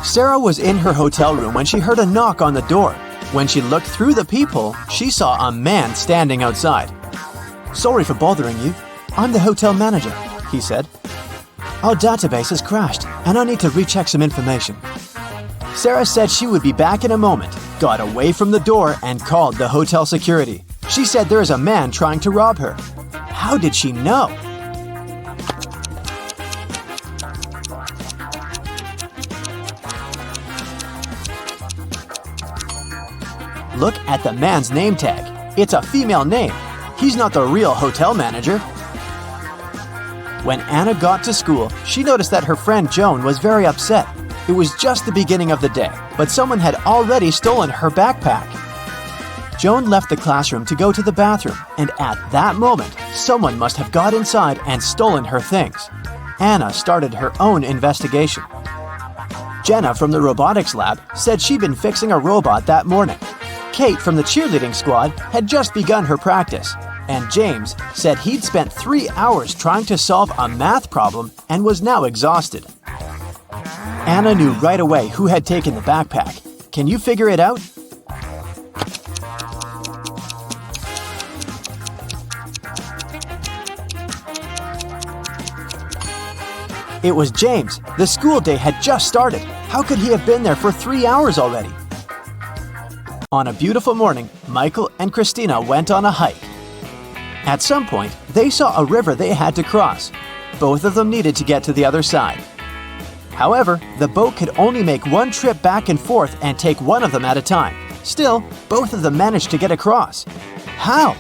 Sarah was in her hotel room when she heard a knock on the door. When she looked through the peephole, she saw a man standing outside. "Sorry for bothering you. I'm the hotel manager," he said. "Our database has crashed, and I need to recheck some information." Sarah said she would be back in a moment, got away from the door, and called the hotel security. She said there is a man trying to rob her. How did she know? Look at the man's name tag. It's a female name. He's not the real hotel manager. When Anna got to school, she noticed that her friend Joan was very upset. It was just the beginning of the day, but someone had already stolen her backpack. Joan left the classroom to go to the bathroom, and at that moment, someone must have got inside and stolen her things. Anna started her own investigation. Jenna from the robotics lab said she'd been fixing a robot that morning. Kate from the cheerleading squad had just begun her practice, and James said he'd spent 3 hours trying to solve a math problem and was now exhausted. Anna knew right away who had taken the backpack. Can you figure it out? It was James. The school day had just started. How could he have been there for 3 hours already? On a beautiful morning, Michael and Christina went on a hike. At some point, they saw a river they had to cross. Both of them needed to get to the other side. However, the boat could only make one trip back and forth and take one of them at a time. Still, both of them managed to get across. How?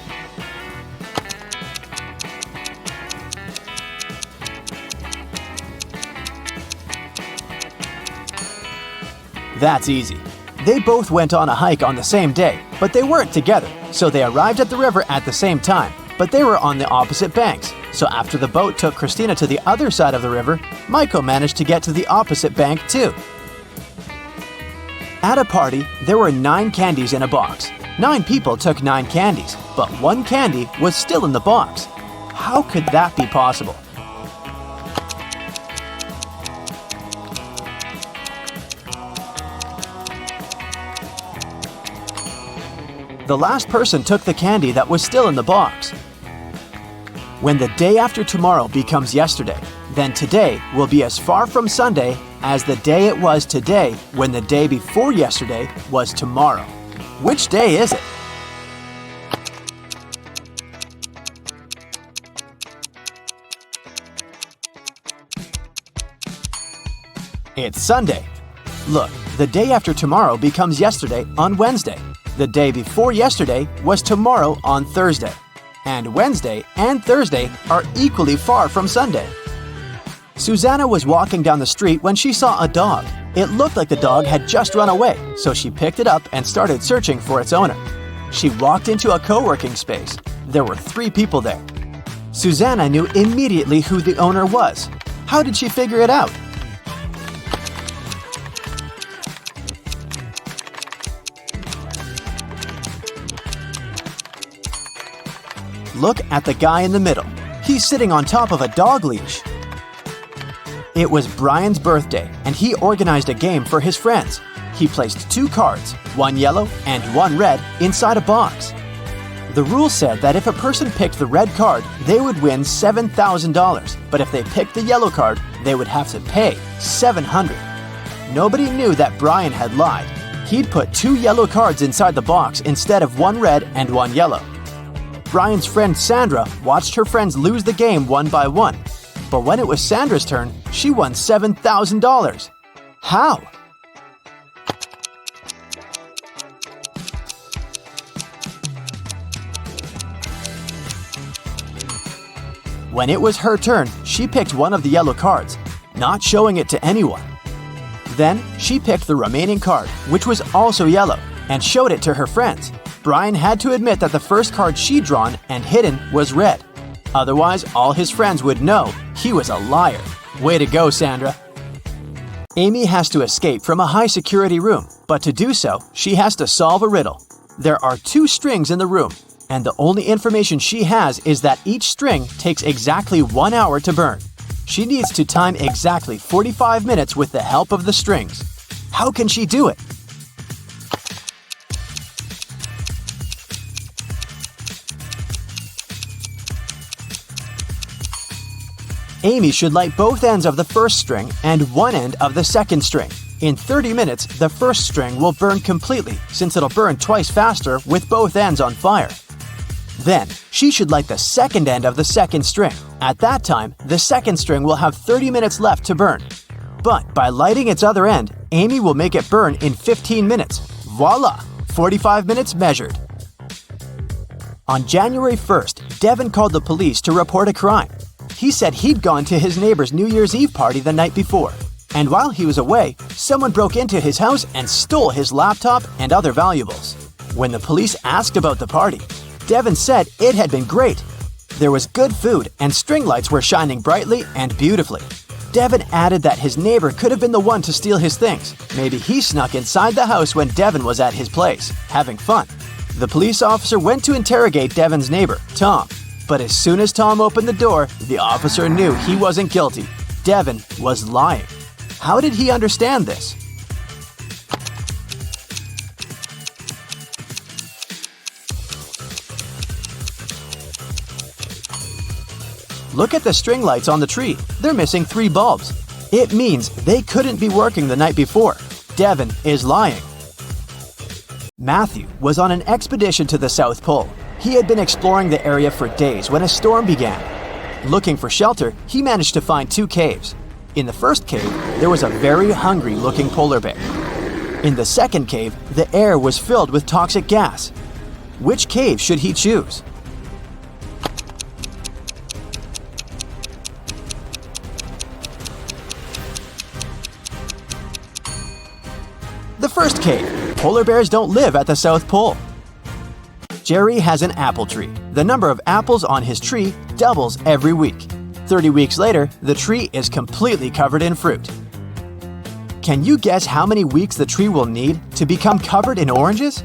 That's easy. They both went on a hike on the same day, but they weren't together, so they arrived at the river at the same time, but they were on the opposite banks. So after the boat took Christina to the other side of the river, Michael managed to get to the opposite bank too. At a party, there were 9 candies in a box. 9 people took 9 candies, but 1 candy was still in the box. How could that be possible? The last person took the candy that was still in the box. When the day after tomorrow becomes yesterday, then today will be as far from Sunday as the day it was today when the day before yesterday was tomorrow. Which day is it? It's Sunday. Look, the day after tomorrow becomes yesterday on Wednesday. The day before yesterday was tomorrow on Thursday. And Wednesday and Thursday are equally far from Sunday. Susanna was walking down the street when she saw a dog. It looked like the dog had just run away, so she picked it up and started searching for its owner. She walked into a co-working space. There were 3 people there. Susanna knew immediately who the owner was. How did she figure it out? Look at the guy in the middle. He's sitting on top of a dog leash. It was Brian's birthday, and he organized a game for his friends. He placed 2 cards, 1 yellow and 1 red, inside a box. The rule said that if a person picked the red card, they would win $7,000, but if they picked the yellow card, they would have to pay $700. Nobody knew that Brian had lied. He'd put 2 yellow cards inside the box instead of 1 red and 1 yellow. Brian's friend Sandra watched her friends lose the game one by one. But when it was Sandra's turn, she won $7,000. How? When it was her turn, she picked one of the yellow cards, not showing it to anyone. Then, she picked the remaining card, which was also yellow, and showed it to her friends. Brian had to admit that the first card she'd drawn and hidden was red. Otherwise, all his friends would know he was a liar. Way to go, Sandra. Amy has to escape from a high-security room, but to do so, she has to solve a riddle. There are 2 strings in the room, and the only information she has is that each string takes exactly 1 hour to burn. She needs to time exactly 45 minutes with the help of the strings. How can she do it? Amy should light both ends of the first string and one end of the second string. In 30 minutes, the first string will burn completely since it'll burn twice faster with both ends on fire. Then, she should light the second end of the second string. At that time, the second string will have 30 minutes left to burn. But by lighting its other end, Amy will make it burn in 15 minutes. Voila! 45 minutes measured. On January 1st, Devin called the police to report a crime. He said he'd gone to his neighbor's New Year's Eve party the night before. And while he was away, someone broke into his house and stole his laptop and other valuables. When the police asked about the party, Devin said it had been great. There was good food and string lights were shining brightly and beautifully. Devin added that his neighbor could have been the one to steal his things. Maybe he snuck inside the house when Devin was at his place, having fun. The police officer went to interrogate Devin's neighbor, Tom. But as soon as Tom opened the door, the officer knew he wasn't guilty. Devin was lying. How did he understand this? Look at the string lights on the tree. They're missing 3 bulbs. It means they couldn't be working the night before. Devin is lying. Matthew was on an expedition to the South Pole. He had been exploring the area for days when a storm began. Looking for shelter, he managed to find 2 caves. In the first cave, there was a very hungry-looking polar bear. In the second cave, the air was filled with toxic gas. Which cave should he choose? The first cave. Polar bears don't live at the South Pole. Jerry has an apple tree. The number of apples on his tree doubles every week. 30 weeks later, the tree is completely covered in fruit. Can you guess how many weeks the tree will need to become covered in oranges?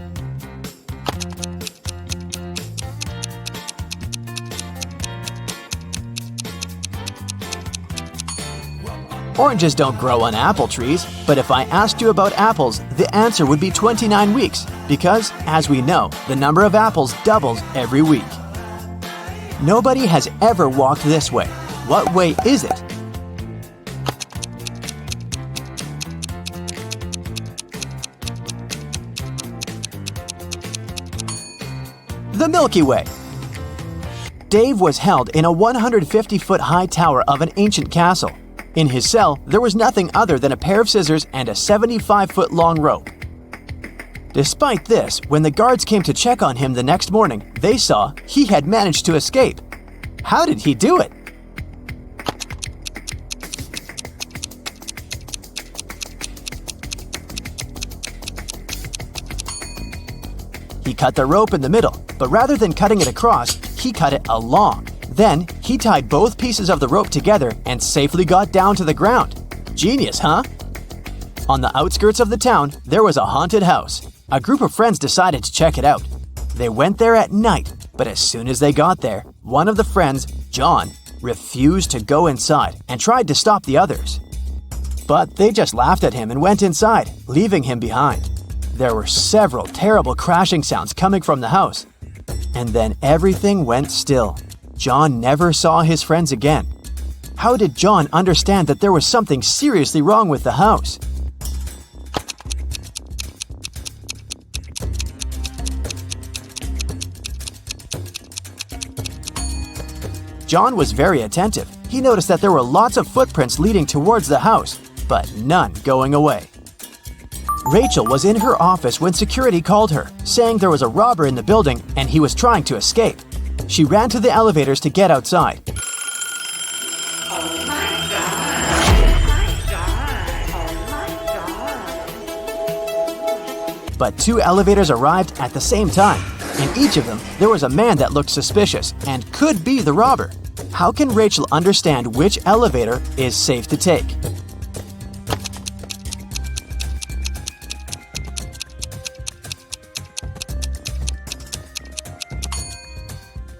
Oranges don't grow on apple trees, but if I asked you about apples, the answer would be 29 weeks, because, as we know, the number of apples doubles every week. Nobody has ever walked this way. What way is it? The Milky Way. Dave was held in a 150-foot high tower of an ancient castle. In his cell, there was nothing other than a pair of scissors and a 75-foot long rope. Despite this, when the guards came to check on him the next morning, they saw he had managed to escape. How did he do it? He cut the rope in the middle, but rather than cutting it across, he cut it along. Then, he tied both pieces of the rope together and safely got down to the ground. Genius, huh? On the outskirts of the town, there was a haunted house. A group of friends decided to check it out. They went there at night, but as soon as they got there, one of the friends, John, refused to go inside and tried to stop the others. But they just laughed at him and went inside, leaving him behind. There were several terrible crashing sounds coming from the house. And then everything went still. John never saw his friends again. How did John understand that there was something seriously wrong with the house? John was very attentive. He noticed that there were lots of footprints leading towards the house, but none going away. Rachel was in her office when security called her, saying there was a robber in the building and he was trying to escape. She ran to the elevators to get outside. But 2 elevators arrived at the same time. In each of them, there was a man that looked suspicious and could be the robber. How can Rachel understand which elevator is safe to take?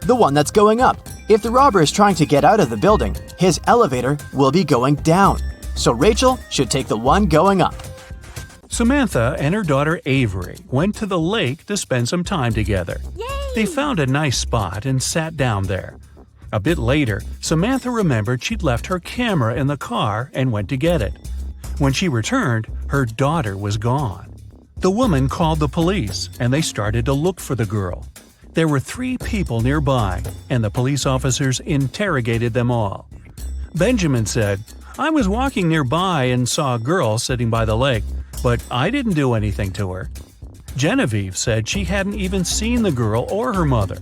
The one that's going up. If the robber is trying to get out of the building, his elevator will be going down. So Rachel should take the one going up. Samantha and her daughter Avery went to the lake to spend some time together. Yay! They found a nice spot and sat down there. A bit later, Samantha remembered she'd left her camera in the car and went to get it. When she returned, her daughter was gone. The woman called the police, and they started to look for the girl. There were 3 people nearby, and the police officers interrogated them all. Benjamin said, "I was walking nearby and saw a girl sitting by the lake, but I didn't do anything to her." Genevieve said she hadn't even seen the girl or her mother.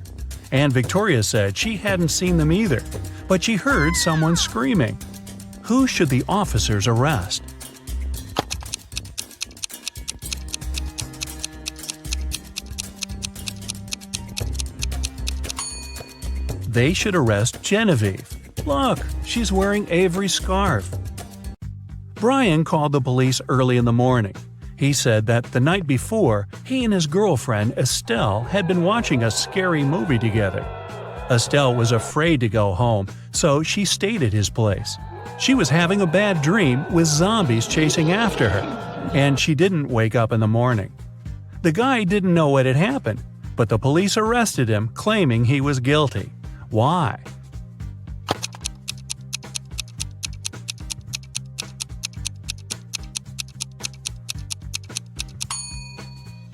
And Victoria said she hadn't seen them either, but she heard someone screaming. Who should the officers arrest? They should arrest Genevieve. Look, she's wearing Avery's scarf. Brian called the police early in the morning. He said that the night before, he and his girlfriend Estelle had been watching a scary movie together. Estelle was afraid to go home, so she stayed at his place. She was having a bad dream with zombies chasing after her, and she didn't wake up in the morning. The guy didn't know what had happened, but the police arrested him, claiming he was guilty. Why?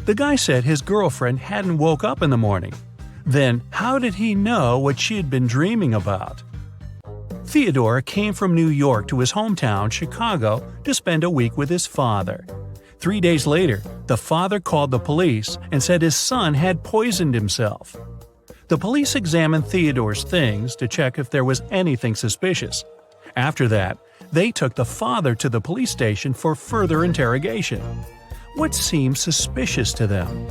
The guy said his girlfriend hadn't woke up in the morning. Then, how did he know what she had been dreaming about? Theodore came from New York to his hometown, Chicago, to spend a week with his father. 3 days later, the father called the police and said his son had poisoned himself. The police examined Theodore's things to check if there was anything suspicious. After that, they took the father to the police station for further interrogation. What seemed suspicious to them?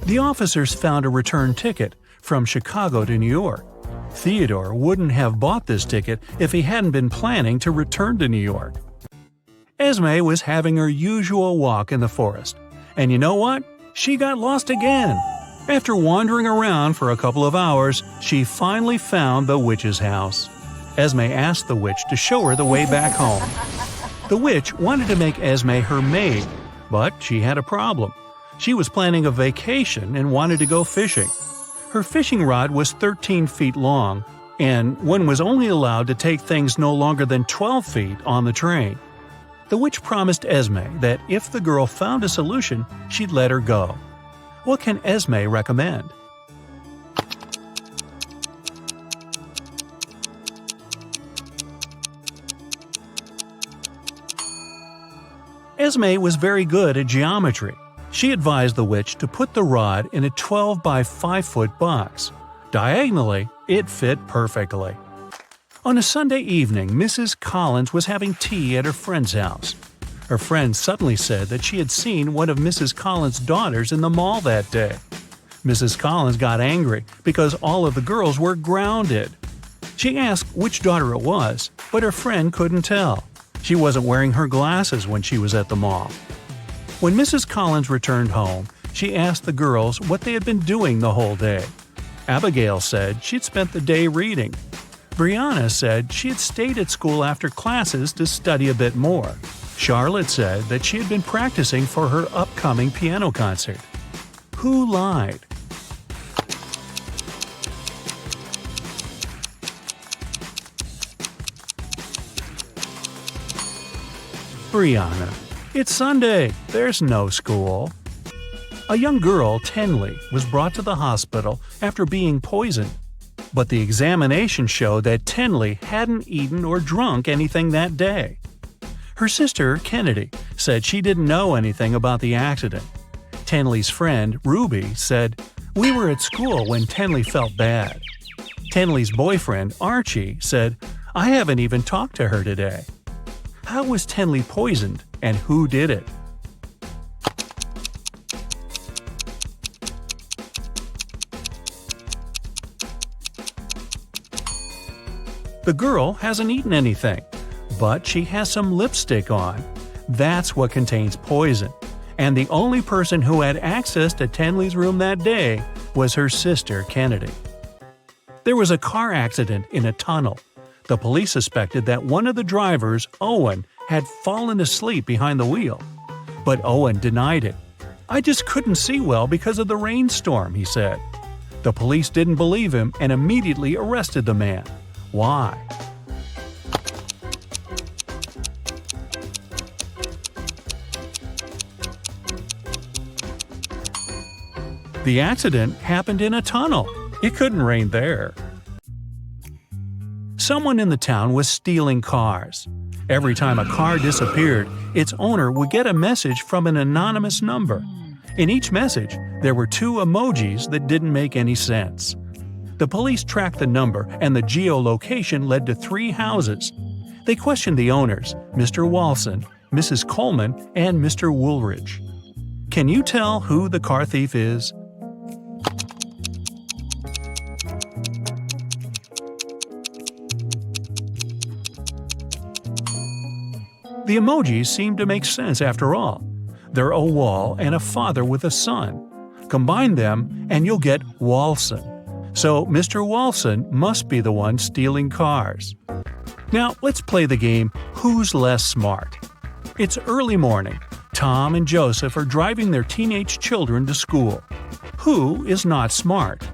The officers found a return ticket from Chicago to New York. Theodore wouldn't have bought this ticket if he hadn't been planning to return to New York. Esme was having her usual walk in the forest. And you know what? She got lost again. After wandering around for a couple of hours, she finally found the witch's house. Esme asked the witch to show her the way back home. The witch wanted to make Esme her maid, but she had a problem. She was planning a vacation and wanted to go fishing. Her fishing rod was 13 feet long, and one was only allowed to take things no longer than 12 feet on the train. The witch promised Esme that if the girl found a solution, she'd let her go. What can Esme recommend? Esme was very good at geometry. She advised the witch to put the rod in a 12 by 5 foot box. Diagonally, it fit perfectly. On a Sunday evening, Mrs. Collins was having tea at her friend's house. Her friend suddenly said that she had seen one of Mrs. Collins' daughters in the mall that day. Mrs. Collins got angry because all of the girls were grounded. She asked which daughter it was, but her friend couldn't tell. She wasn't wearing her glasses when she was at the mall. When Mrs. Collins returned home, she asked the girls what they had been doing the whole day. Abigail said she'd spent the day reading. Brianna said she had stayed at school after classes to study a bit more. Charlotte said that she had been practicing for her upcoming piano concert. Who lied? Brianna. It's Sunday. There's no school. A young girl, Tenley, was brought to the hospital after being poisoned. But the examination showed that Tenley hadn't eaten or drunk anything that day. Her sister, Kennedy, said she didn't know anything about the accident. Tenley's friend, Ruby, said, "We were at school when Tenley felt bad." Tenley's boyfriend, Archie, said, "I haven't even talked to her today." How was Tenley poisoned, and who did it? The girl hasn't eaten anything, but she has some lipstick on. That's what contains poison. And the only person who had access to Tenley's room that day was her sister, Kennedy. There was a car accident in a tunnel. The police suspected that one of the drivers, Owen, had fallen asleep behind the wheel. But Owen denied it. "I just couldn't see well because of the rainstorm," he said. The police didn't believe him and immediately arrested the man. Why? The accident happened in a tunnel. It couldn't rain there. Someone in the town was stealing cars. Every time a car disappeared, its owner would get a message from an anonymous number. In each message, there were 2 emojis that didn't make any sense. The police tracked the number, and the geolocation led to 3 houses. They questioned the owners, Mr. Walson, Mrs. Coleman, and Mr. Woolridge. Can you tell who the car thief is? The emojis seem to make sense after all. They're a wall and a father with a son. Combine them and you'll get Walson. So Mr. Walson must be the one stealing cars. Now let's play the game Who's Less Smart? It's early morning. Tom and Joseph are driving their teenage children to school. Who is not smart?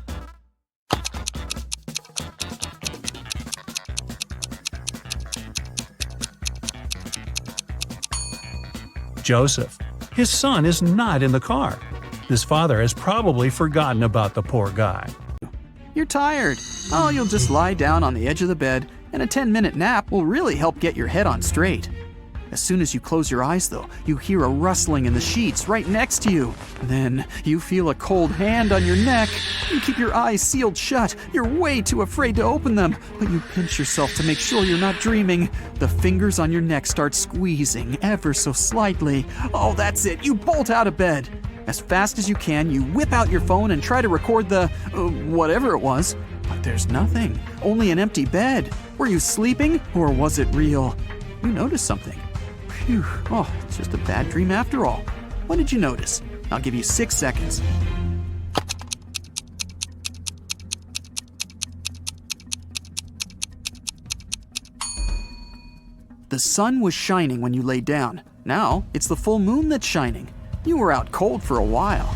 Joseph. His son is not in the car. His father has probably forgotten about the poor guy. You're tired. Oh, you'll just lie down on the edge of the bed, and a 10-minute nap will really help get your head on straight. As soon as you close your eyes, though, you hear a rustling in the sheets right next to you. Then you feel a cold hand on your neck. You keep your eyes sealed shut. You're way too afraid to open them, but you pinch yourself to make sure you're not dreaming. The fingers on your neck start squeezing ever so slightly. Oh, that's it. You bolt out of bed. As fast as you can, you whip out your phone and try to record the whatever it was. But there's nothing. Only an empty bed. Were you sleeping, or was it real? You noticed something. Phew. Oh, it's just a bad dream after all. What did you notice? I'll give you 6 seconds. The sun was shining when you lay down. Now it's the full moon that's shining. You were out cold for a while.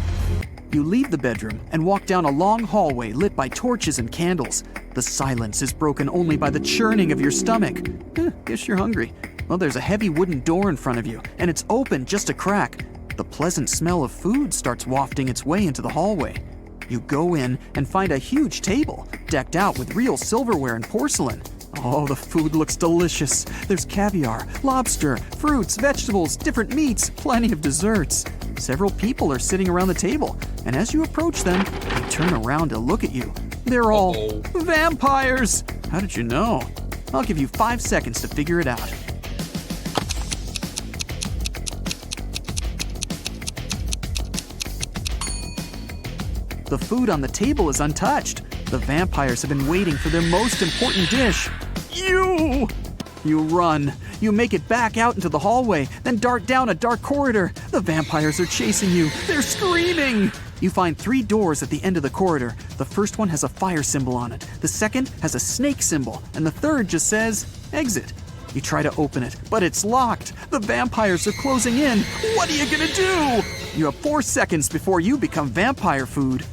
You leave the bedroom and walk down a long hallway lit by torches and candles. The silence is broken only by the churning of your stomach. Guess you're hungry. Well, there's a heavy wooden door in front of you, and it's open just a crack. The pleasant smell of food starts wafting its way into the hallway. You go in and find a huge table, decked out with real silverware and porcelain. Oh, the food looks delicious. There's caviar, lobster, fruits, vegetables, different meats, plenty of desserts. Several people are sitting around the table, and as you approach them, they turn around to look at you. They're all vampires! How did you know? I'll give you 5 seconds to figure it out. The food on the table is untouched. The vampires have been waiting for their most important dish. You run. You make it back out into the hallway, then dart down a dark corridor. The vampires are chasing you. They're screaming. You find 3 doors at the end of the corridor. The first one has a fire symbol on it. The second has a snake symbol. And the third just says, exit. You try to open it, but it's locked. The vampires are closing in. What are you gonna do? You have 4 seconds before you become vampire food.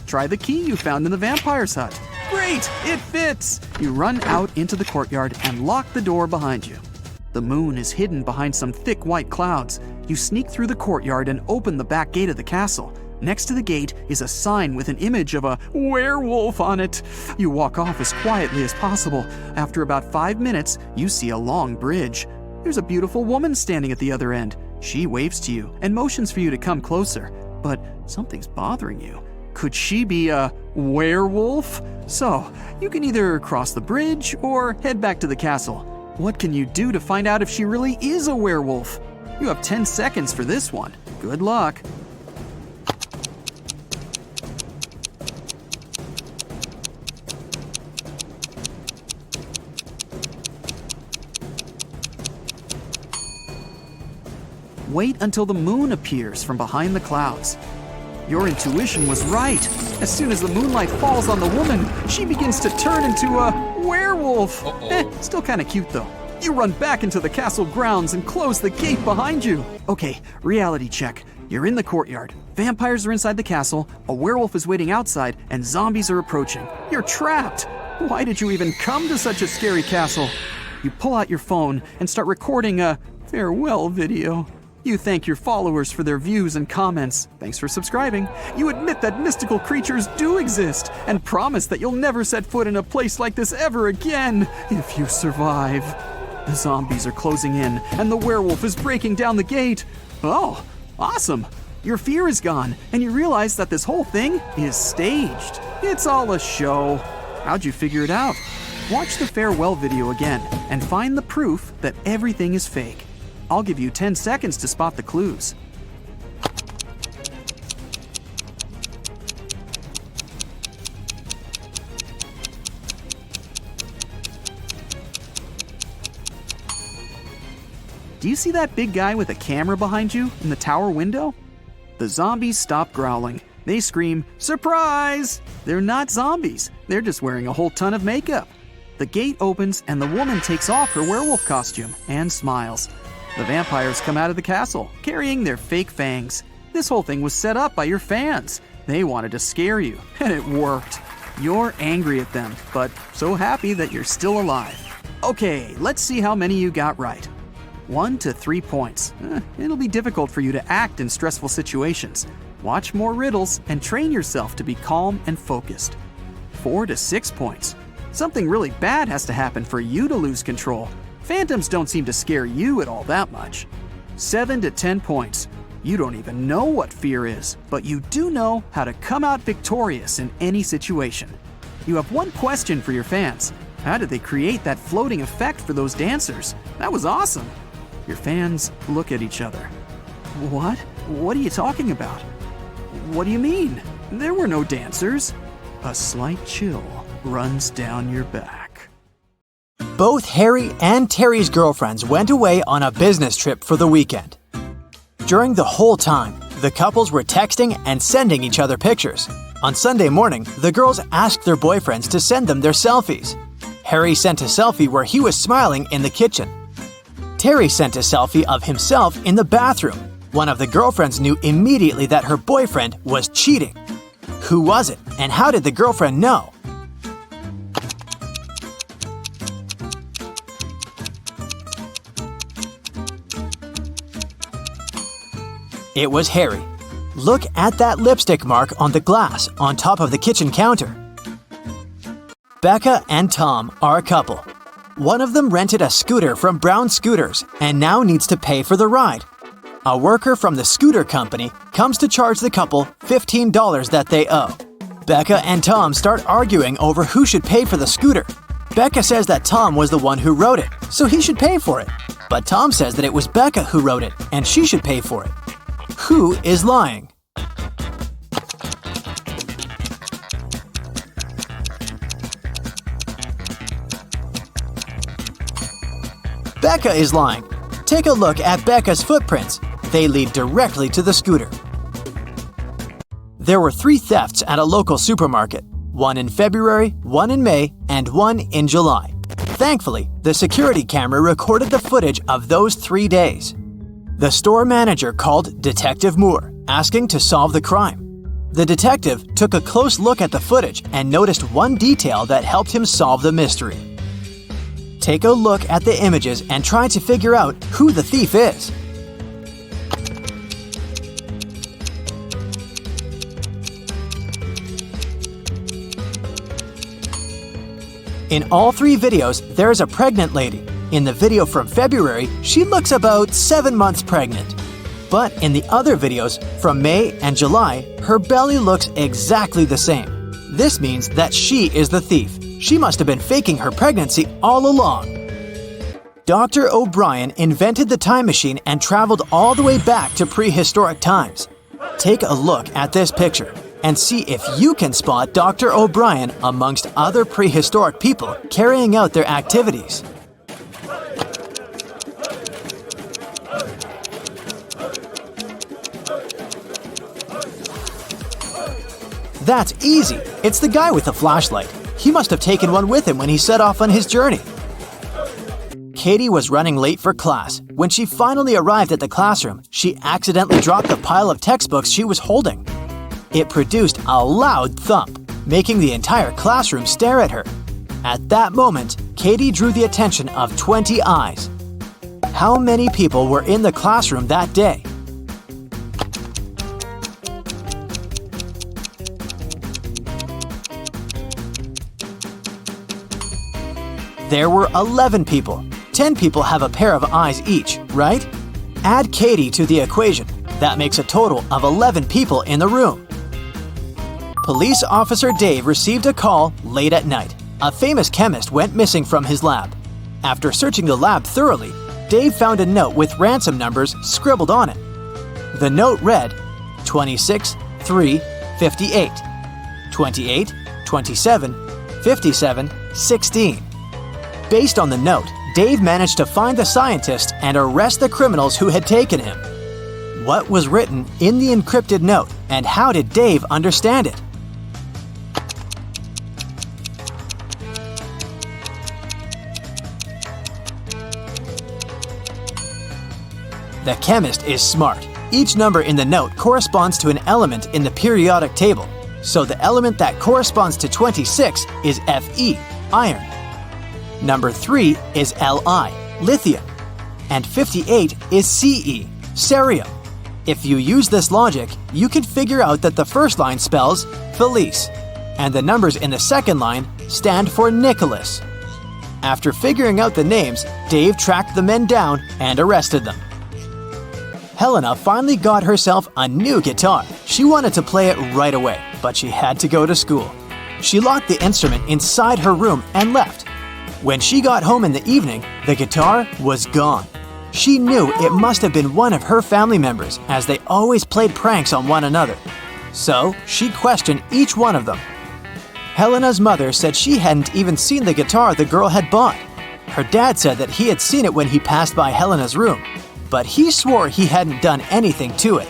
Try the key you found in the vampire's hut. Great, it fits! You run out into the courtyard and lock the door behind you. The moon is hidden behind some thick white clouds. You sneak through the courtyard and open the back gate of the castle. Next to the gate is a sign with an image of a werewolf on it. You walk off as quietly as possible. After about 5 minutes, you see a long bridge. There's a beautiful woman standing at the other end. She waves to you and motions for you to come closer. But something's bothering you. Could she be a werewolf? So, you can either cross the bridge or head back to the castle. What can you do to find out if she really is a werewolf? You have 10 seconds for this one. Good luck. Wait until the moon appears from behind the clouds. Your intuition was right. As soon as the moonlight falls on the woman, she begins to turn into a werewolf. Still kind of cute though. You run back into the castle grounds and close the gate behind you. Okay, reality check. You're in the courtyard. Vampires are inside the castle, a werewolf is waiting outside, and zombies are approaching. You're trapped. Why did you even come to such a scary castle? You pull out your phone and start recording a farewell video. You thank your followers for their views and comments. Thanks for subscribing. You admit that mystical creatures do exist and promise that you'll never set foot in a place like this ever again if you survive. The zombies are closing in and the werewolf is breaking down the gate. Oh, awesome. Your fear is gone and you realize that this whole thing is staged. It's all a show. How'd you figure it out? Watch the farewell video again and find the proof that everything is fake. I'll give you 10 seconds to spot the clues. Do you see that big guy with a camera behind you in the tower window? The zombies stop growling. They scream, "Surprise!" They're not zombies. They're just wearing a whole ton of makeup. The gate opens and the woman takes off her werewolf costume and smiles. The vampires come out of the castle, carrying their fake fangs. This whole thing was set up by your fans. They wanted to scare you, and it worked. You're angry at them, but so happy that you're still alive. Okay, let's see how many you got right. 1 to 3 points. It'll be difficult for you to act in stressful situations. Watch more riddles and train yourself to be calm and focused. 4 to 6 points. Something really bad has to happen for you to lose control. Phantoms don't seem to scare you at all that much. 7 to 10 points. You don't even know what fear is, but you do know how to come out victorious in any situation. You have one question for your fans. How did they create that floating effect for those dancers? That was awesome. Your fans look at each other. What? What are you talking about? What do you mean? There were no dancers. A slight chill runs down your back. Both Harry and Terry's girlfriends went away on a business trip for the weekend. During the whole time, the couples were texting and sending each other pictures. On Sunday morning, the girls asked their boyfriends to send them their selfies. Harry sent a selfie where he was smiling in the kitchen. Terry sent a selfie of himself in the bathroom. One of the girlfriends knew immediately that her boyfriend was cheating. Who was it, and how did the girlfriend know? It was Harry. Look at that lipstick mark on the glass on top of the kitchen counter. Becca and Tom are a couple. One of them rented a scooter from Brown Scooters and now needs to pay for the ride. A worker from the scooter company comes to charge the couple $15 that they owe. Becca and Tom start arguing over who should pay for the scooter. Becca says that Tom was the one who wrote it, so he should pay for it. But Tom says that it was Becca who wrote it and she should pay for it. Who is lying? Becca is lying. Take a look at Becca's footprints. They lead directly to the scooter. There were 3 thefts at a local supermarket. One in February, one in May, and one in July. Thankfully, the security camera recorded the footage of those 3 days. The store manager called Detective Moore, asking to solve the crime. The detective took a close look at the footage and noticed one detail that helped him solve the mystery. Take a look at the images and try to figure out who the thief is. In all 3 videos, there is a pregnant lady. In the video from February, she looks about 7 months pregnant. But in the other videos from May and July, her belly looks exactly the same. This means that she is the thief. She must have been faking her pregnancy all along. Dr. O'Brien invented the time machine and traveled all the way back to prehistoric times. Take a look at this picture and see if you can spot Dr. O'Brien amongst other prehistoric people carrying out their activities. That's easy. It's the guy with the flashlight. He must have taken one with him when he set off on his journey. Katie was running late for class. When she finally arrived at the classroom, she accidentally dropped the pile of textbooks she was holding. It produced a loud thump, making the entire classroom stare at her. At that moment, Katie drew the attention of 20 eyes. How many people were in the classroom that day? There were 11 people. 10 people have a pair of eyes each, right? Add Katie to the equation. That makes a total of 11 people in the room. Police officer Dave received a call late at night. A famous chemist went missing from his lab. After searching the lab thoroughly, Dave found a note with ransom numbers scribbled on it. The note read 26 3 58, 28 27 57 16. Based on the note, Dave managed to find the scientist and arrest the criminals who had taken him. What was written in the encrypted note, and how did Dave understand it? The chemist is smart. Each number in the note corresponds to an element in the periodic table. So the element that corresponds to 26 is Fe, iron. Number 3 is Li, lithium. And 58 is Ce, cerium. If you use this logic, you can figure out that the first line spells Felice, and the numbers in the second line stand for Nicholas. After figuring out the names, Dave tracked the men down and arrested them. Helena finally got herself a new guitar. She wanted to play it right away, but she had to go to school. She locked the instrument inside her room and left. When she got home in the evening, the guitar was gone. She knew it must have been one of her family members, as they always played pranks on one another. So she questioned each one of them. Helena's mother said she hadn't even seen the guitar the girl had bought. Her dad said that he had seen it when he passed by Helena's room, but he swore he hadn't done anything to it.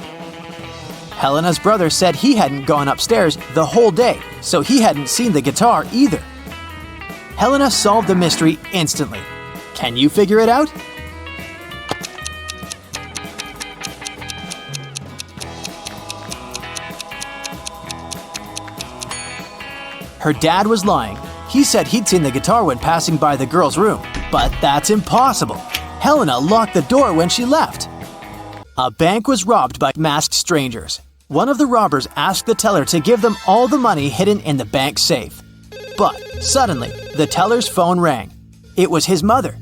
Helena's brother said he hadn't gone upstairs the whole day, so he hadn't seen the guitar either. Helena solved the mystery instantly. Can you figure it out? Her dad was lying. He said he'd seen the guitar when passing by the girl's room, but that's impossible. Helena locked the door when she left. A bank was robbed by masked strangers. One of the robbers asked the teller to give them all the money hidden in the bank safe. But suddenly, the teller's phone rang. It was his mother.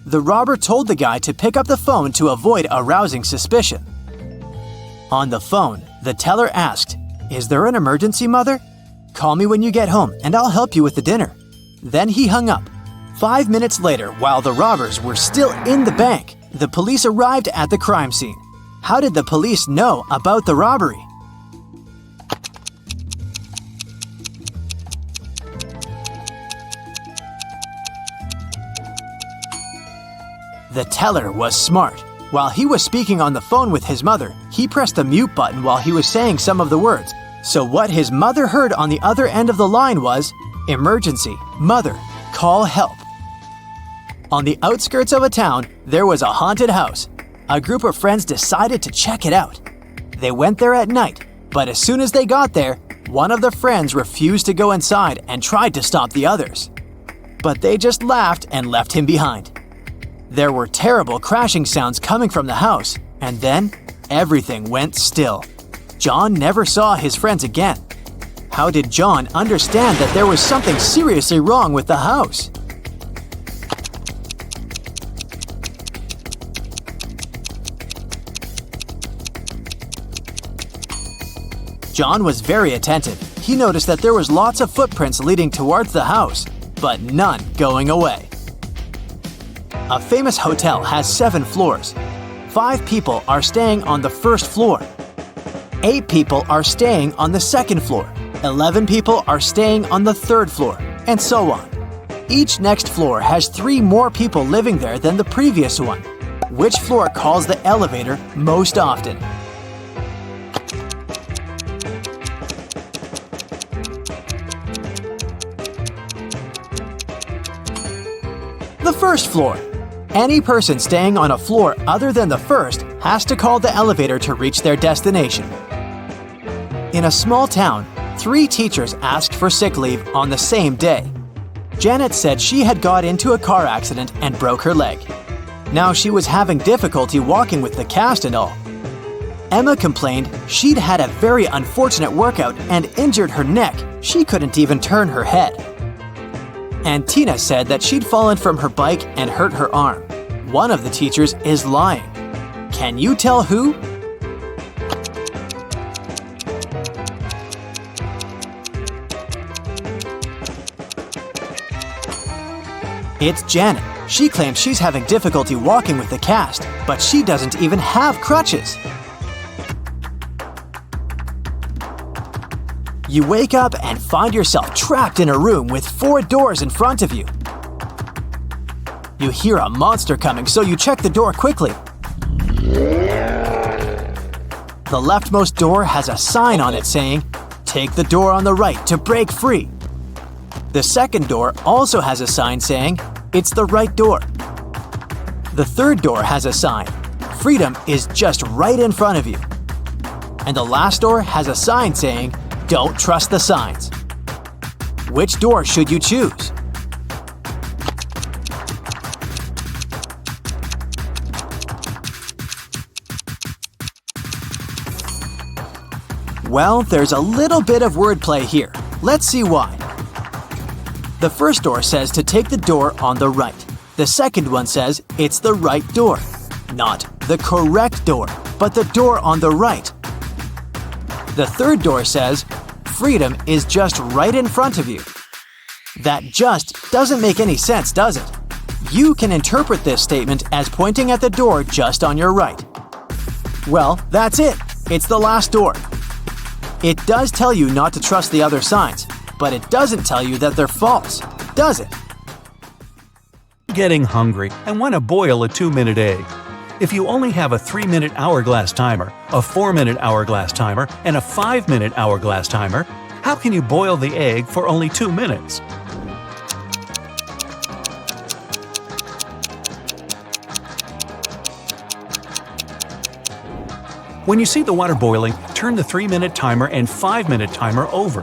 The robber told the guy to pick up the phone to avoid arousing suspicion. On the phone, the teller asked, "Is there an emergency, Mother? Call me when you get home and I'll help you with the dinner." Then he hung up. 5 minutes later, while the robbers were still in the bank, the police arrived at the crime scene. How did the police know about the robbery? The teller was smart. While he was speaking on the phone with his mother, he pressed the mute button while he was saying some of the words. So what his mother heard on the other end of the line was, "Emergency, Mother, call help." On the outskirts of a town, there was a haunted house. A group of friends decided to check it out. They went there at night, but as soon as they got there, one of the friends refused to go inside and tried to stop the others. But they just laughed and left him behind. There were terrible crashing sounds coming from the house, and then everything went still. John never saw his friends again. How did John understand that there was something seriously wrong with the house? John was very attentive. He noticed that there was lots of footprints leading towards the house, but none going away. A famous hotel has 7 floors. 5 people are staying on the first floor. 8 people are staying on the second floor. 11 people are staying on the third floor, and so on. Each next floor has 3 more people living there than the previous one. Which floor calls the elevator most often? The first floor. Any person staying on a floor other than the first has to call the elevator to reach their destination. In a small town, 3 teachers asked for sick leave on the same day. Janet said she had got into a car accident and broke her leg. Now she was having difficulty walking with the cast and all. Emma complained she'd had a very unfortunate workout and injured her neck. She couldn't even turn her head. And Tina said that she'd fallen from her bike and hurt her arm. One of the teachers is lying. Can you tell who? It's Janet. She claims she's having difficulty walking with the cast, but she doesn't even have crutches. You wake up and find yourself trapped in a room with 4 doors in front of you. You hear a monster coming, so you check the door quickly. The leftmost door has a sign on it saying, "Take the door on the right to break free." The second door also has a sign saying, "It's the right door." The third door has a sign, "Freedom is just right in front of you." And the last door has a sign saying, "Don't trust the signs." Which door should you choose? Well, there's a little bit of wordplay here. Let's see why. The first door says to take the door on the right. The second one says it's the right door. Not the correct door, but the door on the right. The third door says, "Freedom is just right in front of you." That just doesn't make any sense, does it? You can interpret this statement as pointing at the door just on your right. Well, that's it. It's the last door. It does tell you not to trust the other signs, but it doesn't tell you that they're false, does it? Getting hungry and want to boil a 2-minute egg. If you only have a 3-minute hourglass timer, a 4-minute hourglass timer, and a 5-minute hourglass timer, how can you boil the egg for only 2 minutes? When you see the water boiling, turn the 3-minute timer and 5-minute timer over.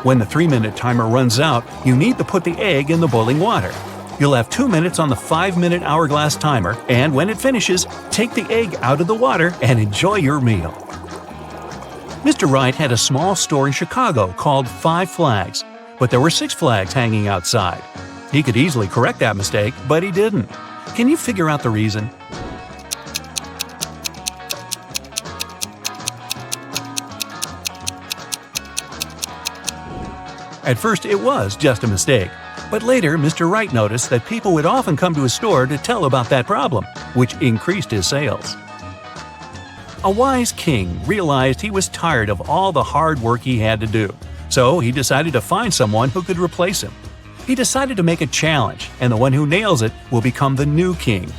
When the 3-minute timer runs out, you need to put the egg in the boiling water. You'll have 2 minutes on the 5-minute hourglass timer, and when it finishes, take the egg out of the water and enjoy your meal. Mr. Wright had a small store in Chicago called 5 Flags, but there were 6 flags hanging outside. He could easily correct that mistake, but he didn't. Can you figure out the reason? At first, it was just a mistake, but later Mr. Wright noticed that people would often come to his store to tell about that problem, which increased his sales. A wise king realized he was tired of all the hard work he had to do, so he decided to find someone who could replace him. He decided to make a challenge, and the one who nails it will become the new king.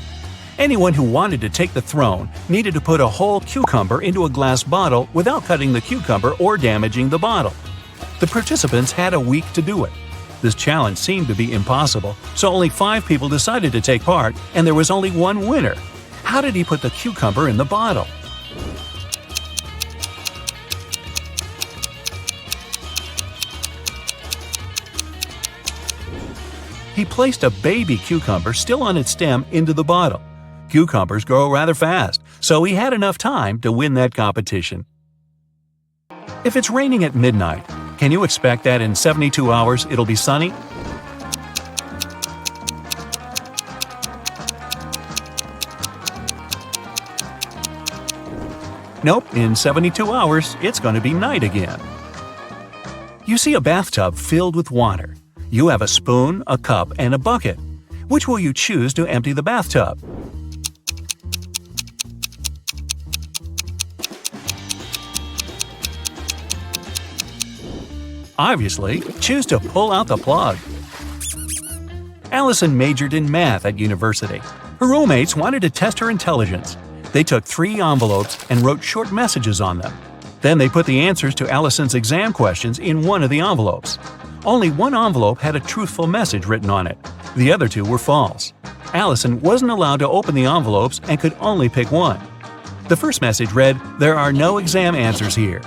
Anyone who wanted to take the throne needed to put a whole cucumber into a glass bottle without cutting the cucumber or damaging the bottle. The participants had a week to do it. This challenge seemed to be impossible, so only 5 people decided to take part, and there was only one winner. How did he put the cucumber in the bottle? He placed a baby cucumber still on its stem into the bottle. Cucumbers grow rather fast, so he had enough time to win that competition. If it's raining at midnight, can you expect that in 72 hours it'll be sunny? Nope, in 72 hours it's going to be night again. You see a bathtub filled with water. You have a spoon, a cup, and a bucket. Which will you choose to empty the bathtub? Obviously, choose to pull out the plug. Allison majored in math at university. Her roommates wanted to test her intelligence. They took 3 envelopes and wrote short messages on them. Then they put the answers to Allison's exam questions in one of the envelopes. Only one envelope had a truthful message written on it. The other 2 were false. Allison wasn't allowed to open the envelopes and could only pick one. The first message read, "There are no exam answers here."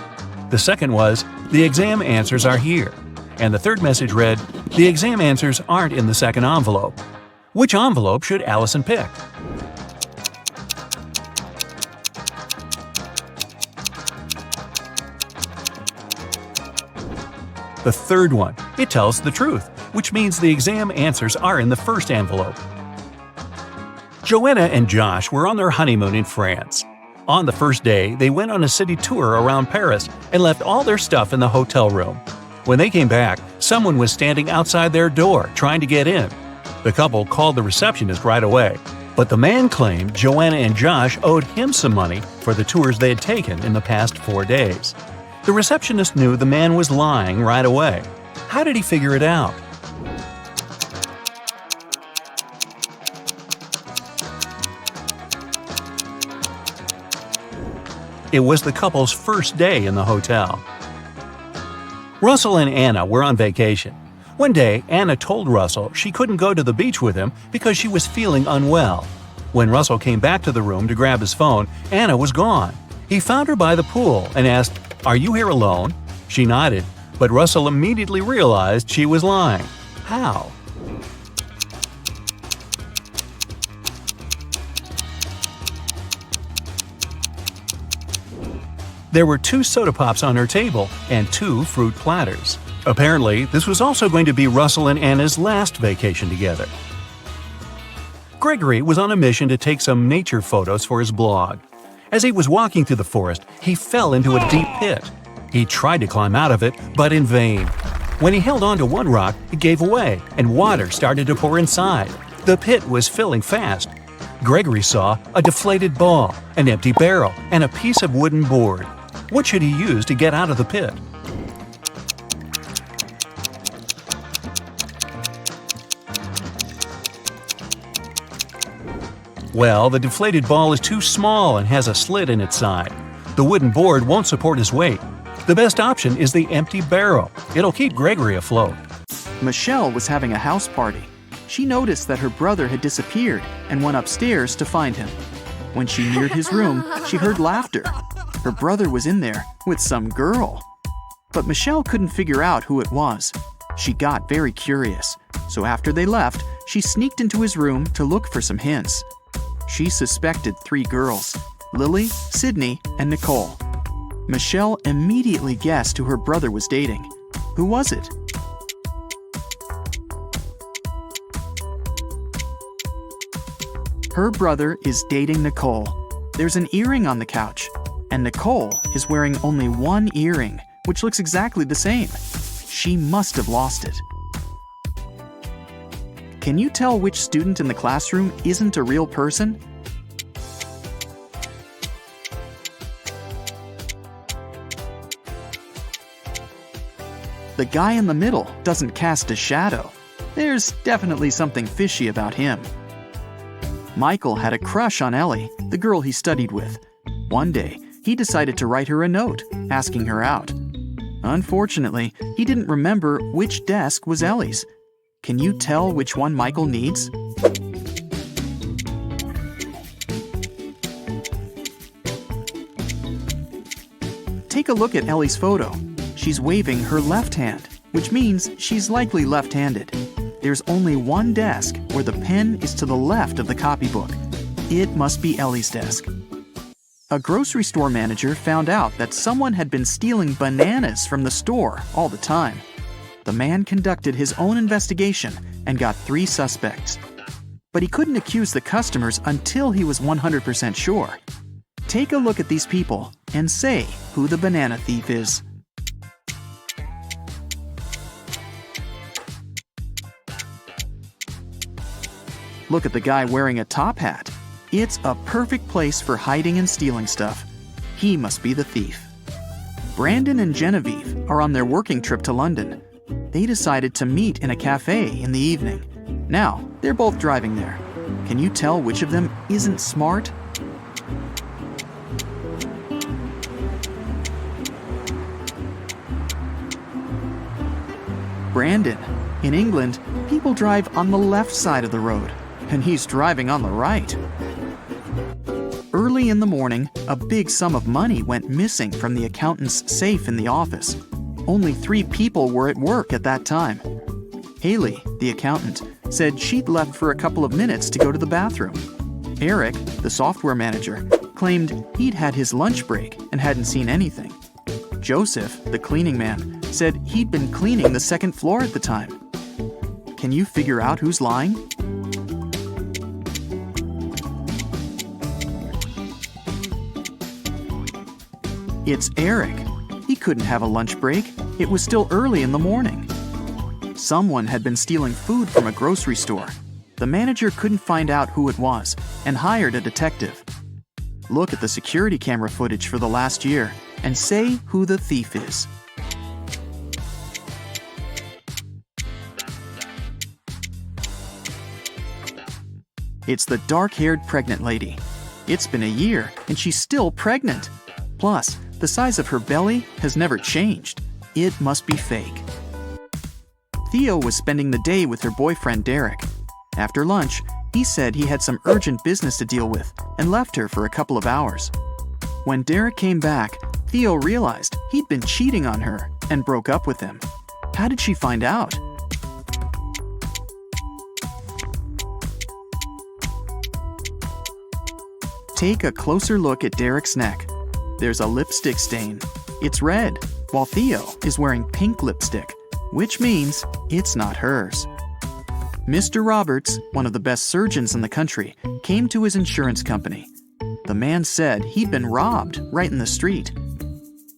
The second was, "The exam answers are here." And the third message read, "The exam answers aren't in the second envelope." Which envelope should Allison pick? The third one. It tells the truth, which means the exam answers are in the first envelope. Joanna and Josh were on their honeymoon in France. On the first day, they went on a city tour around Paris and left all their stuff in the hotel room. When they came back, someone was standing outside their door trying to get in. The couple called the receptionist right away, but the man claimed Joanna and Josh owed him some money for the tours they had taken in the past 4 days. The receptionist knew the man was lying right away. How did he figure it out? It was the couple's first day in the hotel. Russell and Anna were on vacation. One day, Anna told Russell she couldn't go to the beach with him because she was feeling unwell. When Russell came back to the room to grab his phone, Anna was gone. He found her by the pool and asked, "Are you here alone?" She nodded, but Russell immediately realized she was lying. How? There were 2 soda pops on her table and 2 fruit platters. Apparently, this was also going to be Russell and Anna's last vacation together. Gregory was on a mission to take some nature photos for his blog. As he was walking through the forest, he fell into a deep pit. He tried to climb out of it, but in vain. When he held onto one rock, it gave away, and water started to pour inside. The pit was filling fast. Gregory saw a deflated ball, an empty barrel, and a piece of wooden board. What should he use to get out of the pit? Well, the deflated ball is too small and has a slit in its side. The wooden board won't support his weight. The best option is the empty barrel. It'll keep Gregory afloat. Michelle was having a house party. She noticed that her brother had disappeared and went upstairs to find him. When she neared his room, she heard laughter. Her brother was in there with some girl. But Michelle couldn't figure out who it was. She got very curious, so after they left, she sneaked into his room to look for some hints. She suspected 3 girls, Lily, Sydney, and Nicole. Michelle immediately guessed who her brother was dating. Who was it? Her brother is dating Nicole. There's an earring on the couch, and Nicole is wearing only one earring, which looks exactly the same. She must have lost it. Can you tell which student in the classroom isn't a real person? The guy in the middle doesn't cast a shadow. There's definitely something fishy about him. Michael had a crush on Ellie, the girl he studied with. One day, he decided to write her a note, asking her out. Unfortunately, he didn't remember which desk was Ellie's. Can you tell which one Michael needs? Take a look at Ellie's photo. She's waving her left hand, which means she's likely left-handed. There's only one desk where the pen is to the left of the copybook. It must be Ellie's desk. A grocery store manager found out that someone had been stealing bananas from the store all the time. The man conducted his own investigation and got 3 suspects. But he couldn't accuse the customers until he was 100% sure. Take a look at these people and say who the banana thief is. Look at the guy wearing a top hat. It's a perfect place for hiding and stealing stuff. He must be the thief. Brandon and Genevieve are on their working trip to London. They decided to meet in a cafe in the evening. Now, they're both driving there. Can you tell which of them isn't smart? Brandon. In England, people drive on the left side of the road. and he's driving on the right. Early in the morning, a big sum of money went missing from the accountant's safe in the office. Only 3 people were at work at that time. Haley, the accountant, said she'd left for a couple of minutes to go to the bathroom. Eric, the software manager, claimed he'd had his lunch break and hadn't seen anything. Joseph, the cleaning man, said he'd been cleaning the second floor at the time. Can you figure out who's lying? It's Eric. He couldn't have a lunch break. It was still early in the morning. Someone had been stealing food from a grocery store. The manager couldn't find out who it was and hired a detective. Look at the security camera footage for the last year and say who the thief is. It's the dark-haired pregnant lady. It's been a year and she's still pregnant. Plus, the size of her belly has never changed. It must be fake. Theo was spending the day with her boyfriend Derek. After lunch, he said he had some urgent business to deal with and left her for a couple of hours. When Derek came back, Theo realized he'd been cheating on her and broke up with him. How did she find out? Take a closer look at Derek's neck. There's a lipstick stain. It's red, while Theo is wearing pink lipstick, which means it's not hers. Mr. Roberts, one of the best surgeons in the country, came to his insurance company. The man said he'd been robbed right in the street.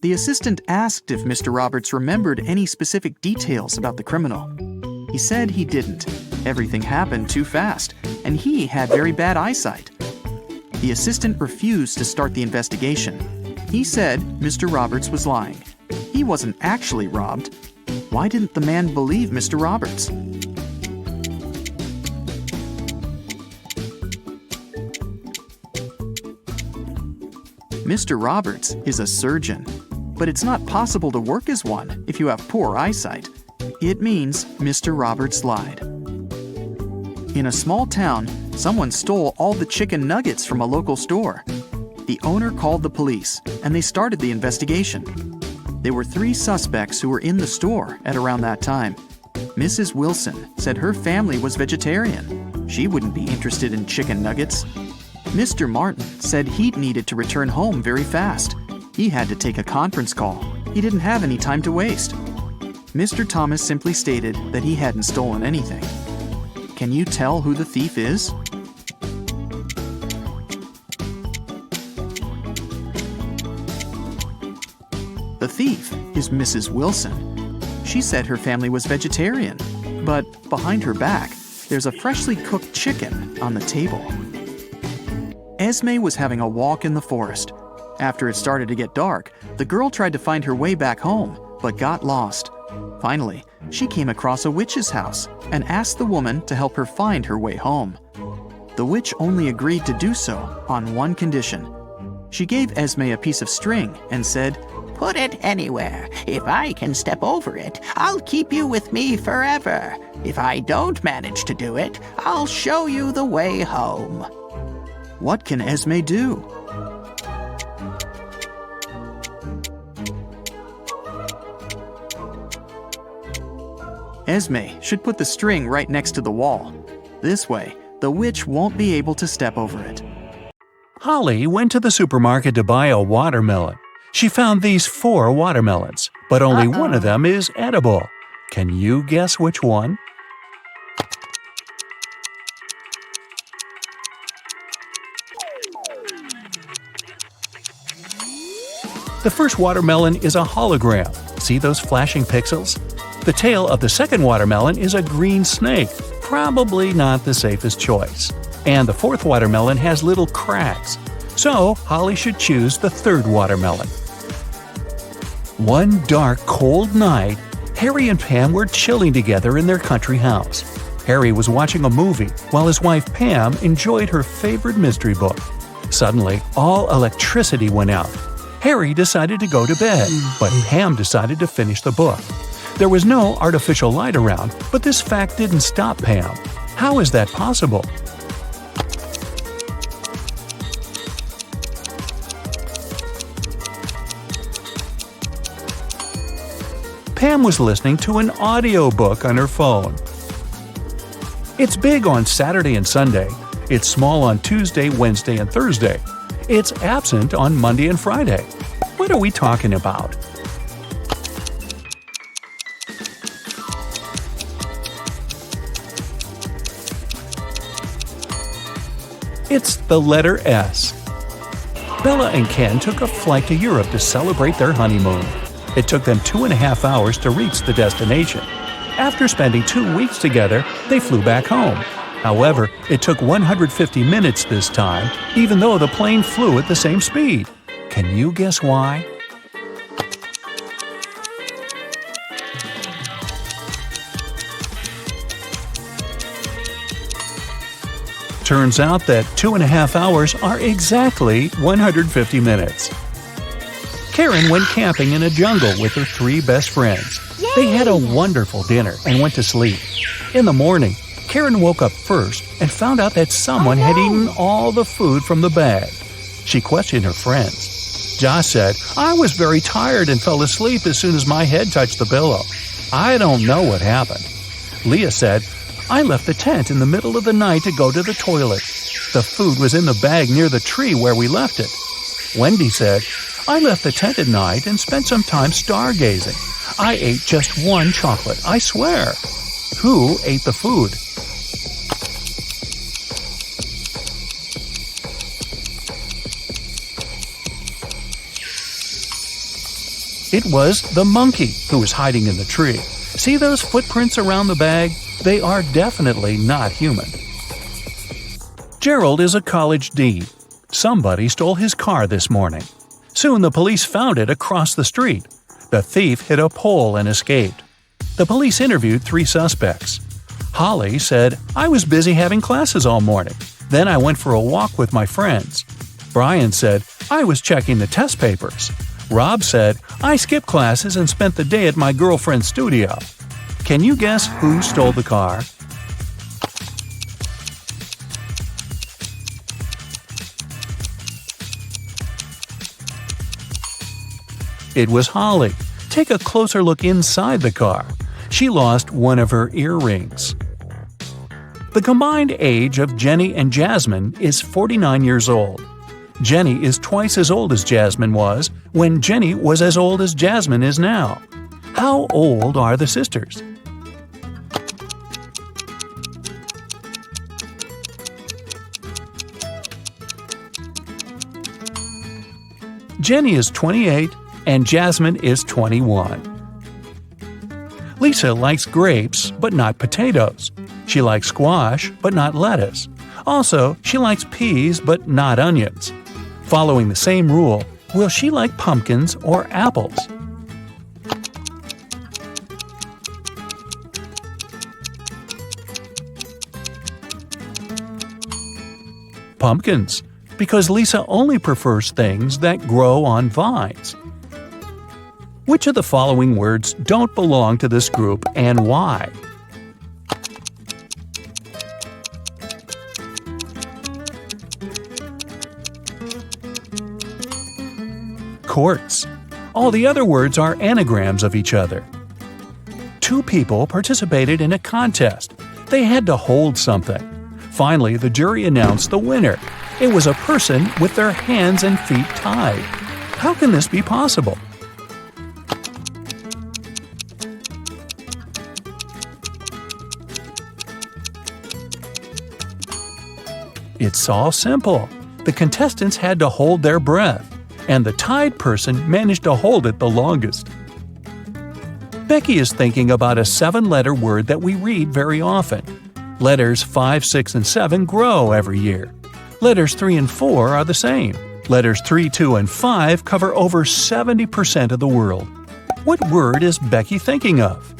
The assistant asked if Mr. Roberts remembered any specific details about the criminal. He said he didn't. Everything happened too fast, and he had very bad eyesight. The assistant refused to start the investigation. He said Mr. Roberts was lying. He wasn't actually robbed. Why didn't the man believe Mr. Roberts? Mr. Roberts is a surgeon, but it's not possible to work as one if you have poor eyesight. It means Mr. Roberts lied. In a small town, someone stole all the chicken nuggets from a local store. The owner called the police, and they started the investigation. There were 3 suspects who were in the store at around that time. Mrs. Wilson said her family was vegetarian. She wouldn't be interested in chicken nuggets. Mr. Martin said he'd needed to return home very fast. He had to take a conference call. He didn't have any time to waste. Mr. Thomas simply stated that he hadn't stolen anything. Can you tell who the thief is? The thief is Mrs. Wilson. She said her family was vegetarian, but behind her back, there's a freshly cooked chicken on the table. Esme was having a walk in the forest. After it started to get dark, the girl tried to find her way back home, but got lost. Finally, she came across a witch's house and asked the woman to help her find her way home. The witch only agreed to do so on one condition. She gave Esme a piece of string and said, "Put it anywhere. If I can step over it, I'll keep you with me forever. If I don't manage to do it, I'll show you the way home." What can Esme do? Esme should put the string right next to the wall. This way, the witch won't be able to step over it. Holly went to the supermarket to buy a watermelon. She found these 4 watermelons, but only one of them is edible. Can you guess which one? The first watermelon is a hologram. See those flashing pixels? The tail of the second watermelon is a green snake, probably not the safest choice. And the fourth watermelon has little cracks. So Holly should choose the third watermelon. One dark, cold night, Harry and Pam were chilling together in their country house. Harry was watching a movie while his wife Pam enjoyed her favorite mystery book. Suddenly, all electricity went out. Harry decided to go to bed, but Pam decided to finish the book. There was no artificial light around, but this fact didn't stop Pam. How is that possible? Pam was listening to an audiobook on her phone. It's big on Saturday and Sunday. It's small on Tuesday, Wednesday, and Thursday. It's absent on Monday and Friday. What are we talking about? It's the letter S. Bella and Ken took a flight to Europe to celebrate their honeymoon. It took them 2.5 hours to reach the destination. After spending 2 weeks together, they flew back home. However, it took 150 minutes this time, even though the plane flew at the same speed. Can you guess why? Turns out that 2.5 hours are exactly 150 minutes. Karen went camping in a jungle with her 3 best friends. They had a wonderful dinner and went to sleep. In the morning, Karen woke up first and found out that someone had eaten all the food from the bag. She questioned her friends. Josh said, "I was very tired and fell asleep as soon as my head touched the pillow. I don't know what happened." Leah said, "I left the tent in the middle of the night to go to the toilet. The food was in the bag near the tree where we left it." Wendy said, "I left the tent at night and spent some time stargazing. I ate just 1 chocolate, I swear." Who ate the food? It was the monkey who was hiding in the tree. See those footprints around the bag? They are definitely not human. Gerald is a college dean. Somebody stole his car this morning. Soon the police found it across the street. The thief hit a pole and escaped. The police interviewed 3 suspects. Holly said, "I was busy having classes all morning. Then I went for a walk with my friends." Brian said, "I was checking the test papers." Rob said, "I skipped classes and spent the day at my girlfriend's studio." Can you guess who stole the car? It was Holly. Take a closer look inside the car. She lost one of her earrings. The combined age of Jenny and Jasmine is 49 years old. Jenny is twice as old as Jasmine was when Jenny was as old as Jasmine is now. How old are the sisters? Jenny is 28 and Jasmine is 21. Lisa likes grapes but not potatoes. She likes squash but not lettuce. Also, she likes peas but not onions. Following the same rule, will she like pumpkins or apples? Pumpkins, because Lisa only prefers things that grow on vines. Which of the following words don't belong to this group and why? Courts. All the other words are anagrams of each other. 2 people participated in a contest. They had to hold something. Finally, the jury announced the winner. It was a person with their hands and feet tied. How can this be possible? It's all simple. The contestants had to hold their breath, and the tied person managed to hold it the longest. Becky is thinking about a 7-letter word that we read very often. Letters 5, 6, and 7 grow every year. Letters 3 and 4 are the same. Letters 3, 2, and 5 cover over 70% of the world. What word is Becky thinking of?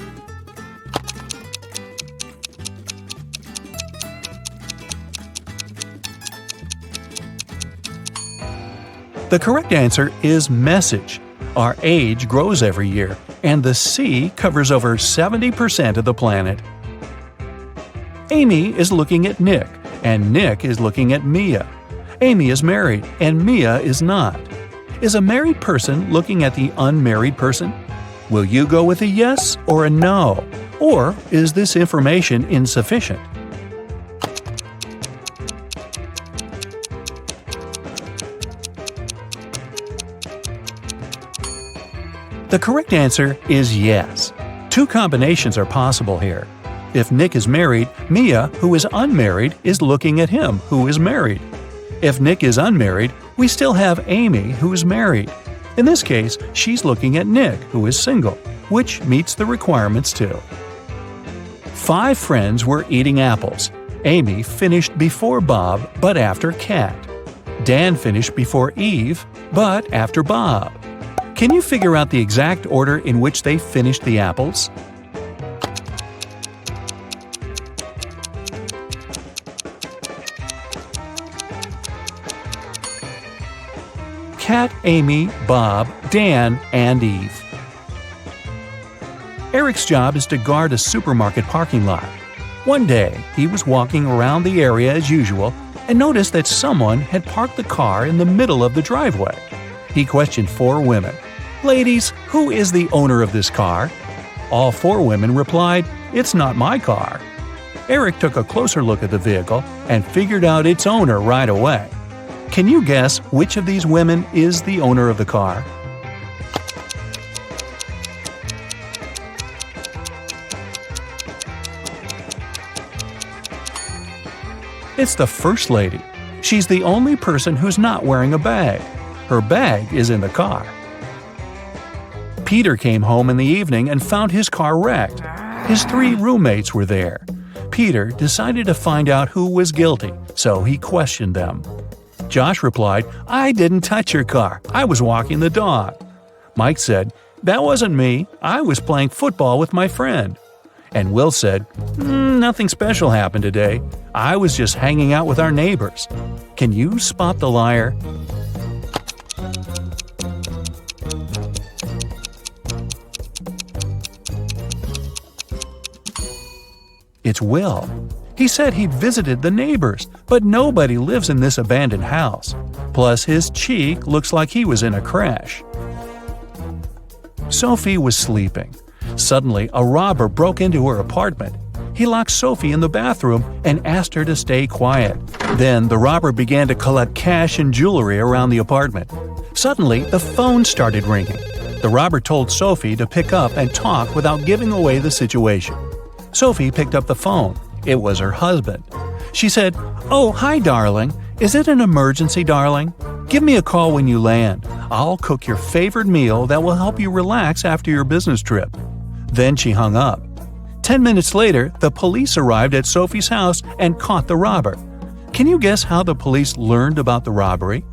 The correct answer is message. Our age grows every year, and the sea covers over 70% of the planet. Amy is looking at Nick, and Nick is looking at Mia. Amy is married, and Mia is not. Is a married person looking at the unmarried person? Will you go with a yes or a no? Or is this information insufficient? The correct answer is yes. Two combinations are possible here. If Nick is married, Mia, who is unmarried, is looking at him, who is married. If Nick is unmarried, we still have Amy, who is married. In this case, she's looking at Nick, who is single, which meets the requirements too. 5 friends were eating apples. Amy finished before Bob, but after Kat. Dan finished before Eve, but after Bob. Can you figure out the exact order in which they finished the apples? Kat, Amy, Bob, Dan, and Eve. Eric's job is to guard a supermarket parking lot. One day, he was walking around the area as usual and noticed that someone had parked the car in the middle of the driveway. He questioned 4 women. "Ladies, who is the owner of this car?" All 4 women replied, "It's not my car." Eric took a closer look at the vehicle and figured out its owner right away. Can you guess which of these women is the owner of the car? It's the First Lady. She's the only person who's not wearing a bag. Her bag is in the car. Peter came home in the evening and found his car wrecked. His 3 roommates were there. Peter decided to find out who was guilty, so he questioned them. Josh replied, "I didn't touch your car. I was walking the dog." Mike said, "That wasn't me. I was playing football with my friend." And Will said, "Nothing special happened today. I was just hanging out with our neighbors." Can you spot the liar? It's Will. He said he'd visited the neighbors, but nobody lives in this abandoned house. Plus, his cheek looks like he was in a crash. Sophie was sleeping. Suddenly, a robber broke into her apartment. He locked Sophie in the bathroom and asked her to stay quiet. Then, the robber began to collect cash and jewelry around the apartment. Suddenly, the phone started ringing. The robber told Sophie to pick up and talk without giving away the situation. Sophie picked up the phone. It was her husband. She said, "Oh, hi, darling. Is it an emergency, darling? Give me a call when you land. I'll cook your favorite meal that will help you relax after your business trip." Then she hung up. 10 minutes later, the police arrived at Sophie's house and caught the robber. Can you guess how the police learned about the robbery?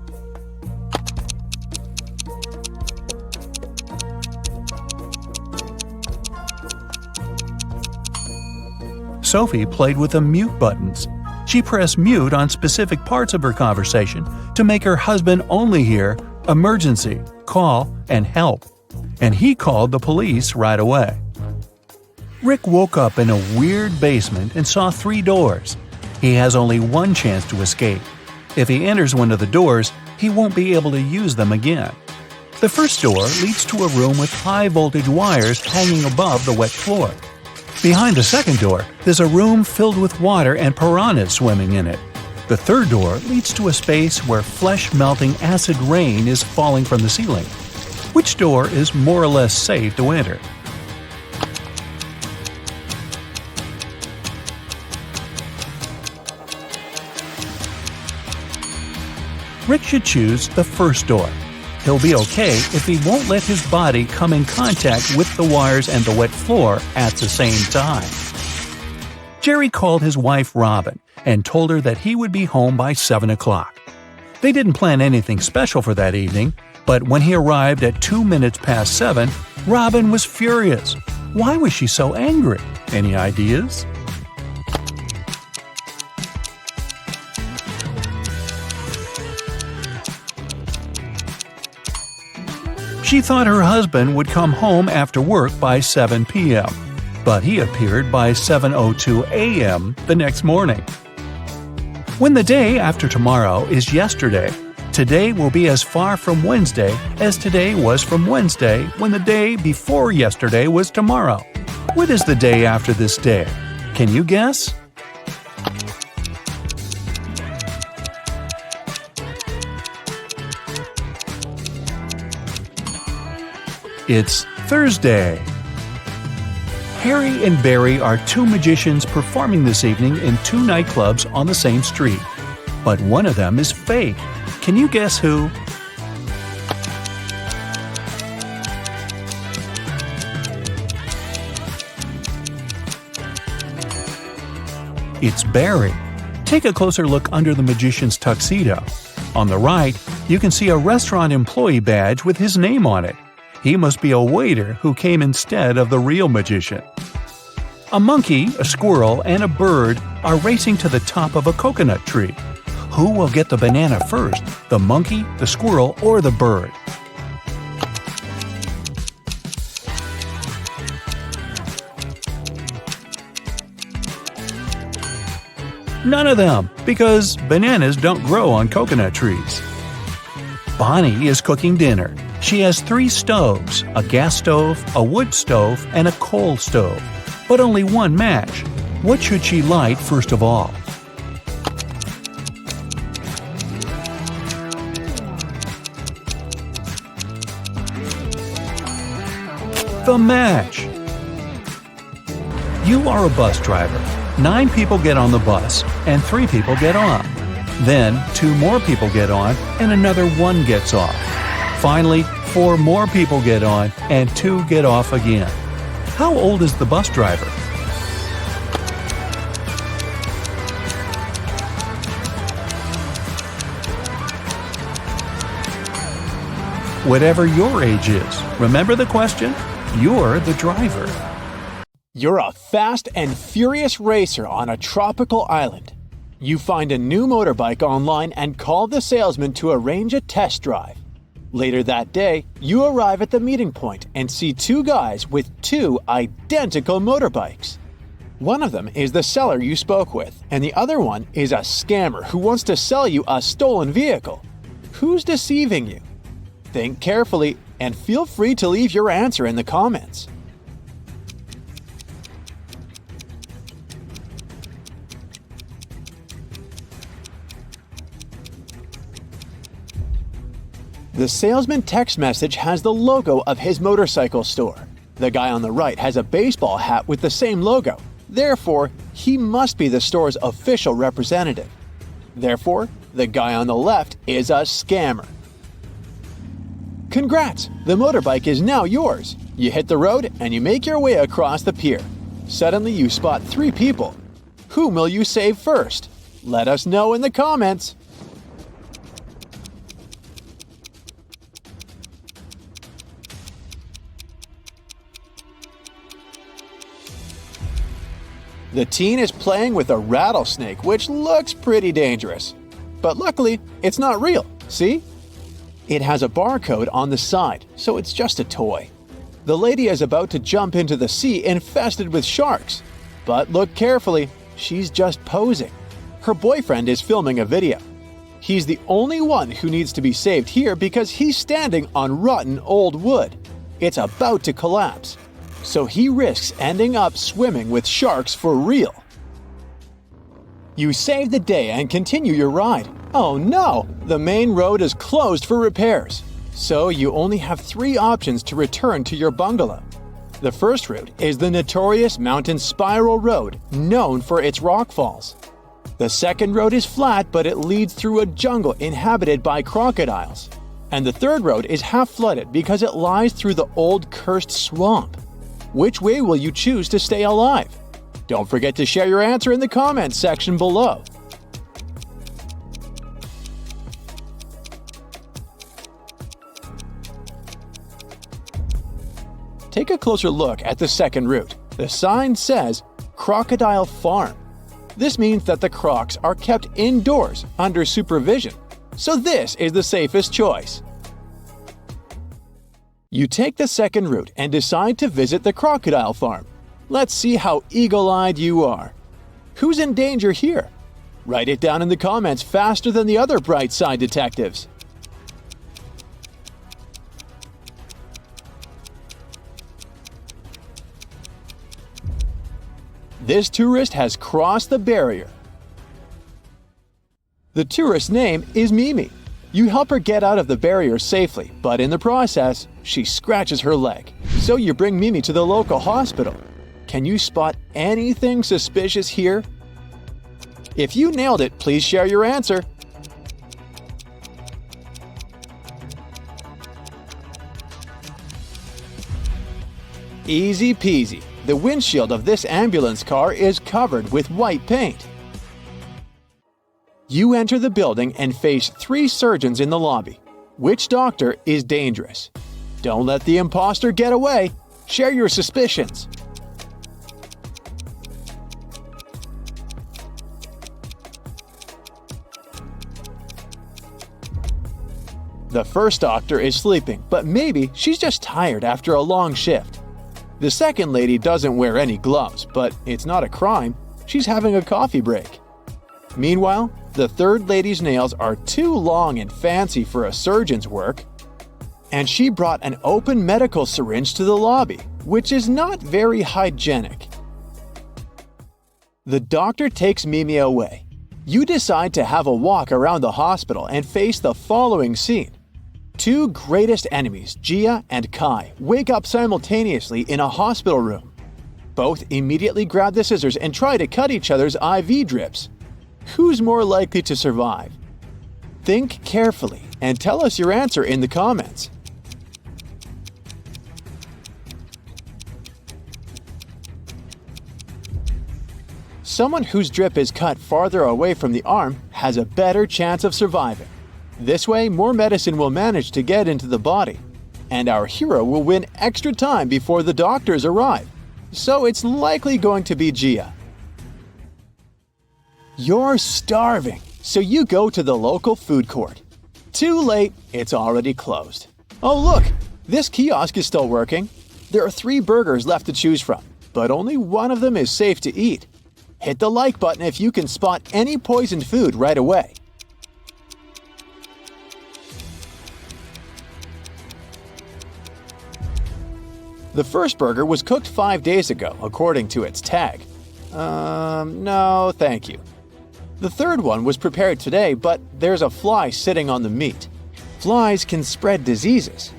Sophie played with the mute buttons. She pressed mute on specific parts of her conversation to make her husband only hear "emergency," "call," and "help." And he called the police right away. Rick woke up in a weird basement and saw 3 doors. He has only one chance to escape. If he enters one of the doors, he won't be able to use them again. The first door leads to a room with high-voltage wires hanging above the wet floor. Behind the second door, there's a room filled with water and piranhas swimming in it. The third door leads to a space where flesh-melting acid rain is falling from the ceiling. Which door is more or less safe to enter? Rick should choose the first door. He'll be okay if he won't let his body come in contact with the wires and the wet floor at the same time. Jerry called his wife Robin and told her that he would be home by 7 o'clock. They didn't plan anything special for that evening, but when he arrived at 2 minutes past 7, Robin was furious. Why was she so angry? Any ideas? She thought her husband would come home after work by 7 p.m., but he appeared by 7:02 a.m. the next morning. When the day after tomorrow is yesterday, Today will be as far from Wednesday as today was from Wednesday when the day before yesterday was tomorrow. What is the day after this day? Can you guess? It's Thursday. Harry and Barry are two magicians performing this evening in two nightclubs on the same street. But one of them is fake. Can you guess who? It's Barry. Take a closer look under the magician's tuxedo. On the right, you can see a restaurant employee badge with his name on it. He must be a waiter who came instead of the real magician. A monkey, a squirrel, and a bird are racing to the top of a coconut tree. Who will get the banana first, the monkey, the squirrel, or the bird? None of them, because bananas don't grow on coconut trees. Bonnie is cooking dinner. She has 3 stoves, a gas stove, a wood stove, and a coal stove, but only one match. What should she light first of all? The match! You are a bus driver. 9 people get on the bus, and 3 people get off. Then 2 more people get on, and another 1 gets off. Finally, 4 more people get on, and 2 get off again. How old is the bus driver? Whatever your age is, remember the question? You're the driver. You're a fast and furious racer on a tropical island. You find a new motorbike online and call the salesman to arrange a test drive. Later that day, you arrive at the meeting point and see 2 guys with 2 identical motorbikes. One of them is the seller you spoke with, and the other one is a scammer who wants to sell you a stolen vehicle. Who's deceiving you? Think carefully and feel free to leave your answer in the comments. The salesman text message has the logo of his motorcycle store. The guy on the right has a baseball hat with the same logo. Therefore, he must be the store's official representative. Therefore, the guy on the left is a scammer. Congrats! The motorbike is now yours. You hit the road and you make your way across the pier. Suddenly you spot 3 people. Whom will you save first? Let us know in the comments. The teen is playing with a rattlesnake, which looks pretty dangerous. But luckily, it's not real, see? It has a barcode on the side, so it's just a toy. The lady is about to jump into the sea infested with sharks. But look carefully, she's just posing. Her boyfriend is filming a video. He's the only one who needs to be saved here because he's standing on rotten old wood. It's about to collapse. So he risks ending up swimming with sharks for real. You save the day and continue your ride. Oh no! The main road is closed for repairs. So you only have 3 options to return to your bungalow. The first route is the notorious mountain spiral road, known for its rockfalls. The second road is flat, but it leads through a jungle inhabited by crocodiles. And the third road is half flooded because it lies through the old cursed swamp. Which way will you choose to stay alive? Don't forget to share your answer in the comments section below. Take a closer look at the second route. The sign says Crocodile Farm. This means that the crocs are kept indoors under supervision. So this is the safest choice. You take the second route and decide to visit the crocodile farm. Let's see how eagle-eyed you are. Who's in danger here? Write it down in the comments faster than the other bright side detectives. This tourist has crossed the barrier. The tourist's name is Mimi. You help her get out of the barrier safely, but in the process, she scratches her leg. So you bring Mimi to the local hospital. Can you spot anything suspicious here? If you nailed it, please share your answer. Easy peasy. The windshield of this ambulance car is covered with white paint. You enter the building and face 3 surgeons in the lobby. Which doctor is dangerous? Don't let the imposter get away. Share your suspicions. The first doctor is sleeping, but maybe she's just tired after a long shift. The second lady doesn't wear any gloves, but it's not a crime. She's having a coffee break. Meanwhile, the third lady's nails are too long and fancy for a surgeon's work, and she brought an open medical syringe to the lobby, which is not very hygienic. The doctor takes Mimi away. You decide to have a walk around the hospital and face the following scene. 2 greatest enemies, Gia and Kai, wake up simultaneously in a hospital room. Both immediately grab the scissors and try to cut each other's IV drips. Who's more likely to survive? Think carefully and tell us your answer in the comments. Someone whose drip is cut farther away from the arm has a better chance of surviving. This way, more medicine will manage to get into the body, and our hero will win extra time before the doctors arrive. So it's likely going to be Gia. You're starving, so you go to the local food court. Too late, it's already closed. Oh look, this kiosk is still working. There are 3 burgers left to choose from, but only one of them is safe to eat. Hit the like button if you can spot any poisoned food right away. The first burger was cooked 5 days ago, according to its tag. No, thank you. The third one was prepared today, but there's a fly sitting on the meat. Flies can spread diseases.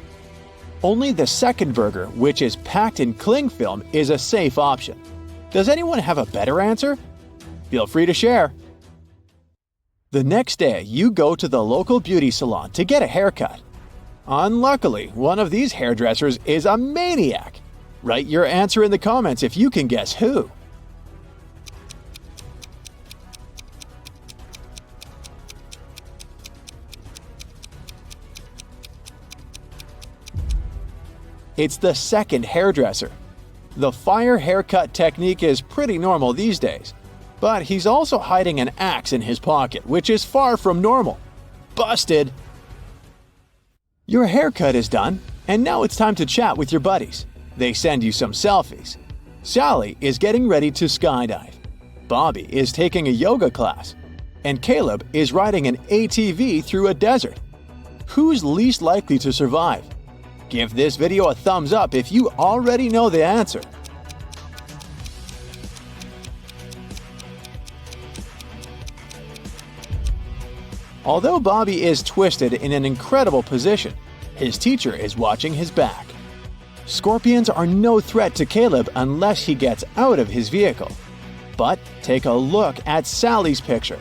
Only the second burger, which is packed in cling film, is a safe option. Does anyone have a better answer? Feel free to share. The next day, you go to the local beauty salon to get a haircut. Unluckily, one of these hairdressers is a maniac. Write your answer in the comments if you can guess who. It's the second hairdresser. The fire haircut technique is pretty normal these days, but he's also hiding an axe in his pocket, which is far from normal. Busted! Your haircut is done, and now it's time to chat with your buddies. They send you some selfies. Sally is getting ready to skydive. Bobby is taking a yoga class, and Caleb is riding an ATV through a desert. Who's least likely to survive? Give this video a thumbs up if you already know the answer. Although Bobby is twisted in an incredible position, his teacher is watching his back. Scorpions are no threat to Caleb unless he gets out of his vehicle. But take a look at Sally's picture.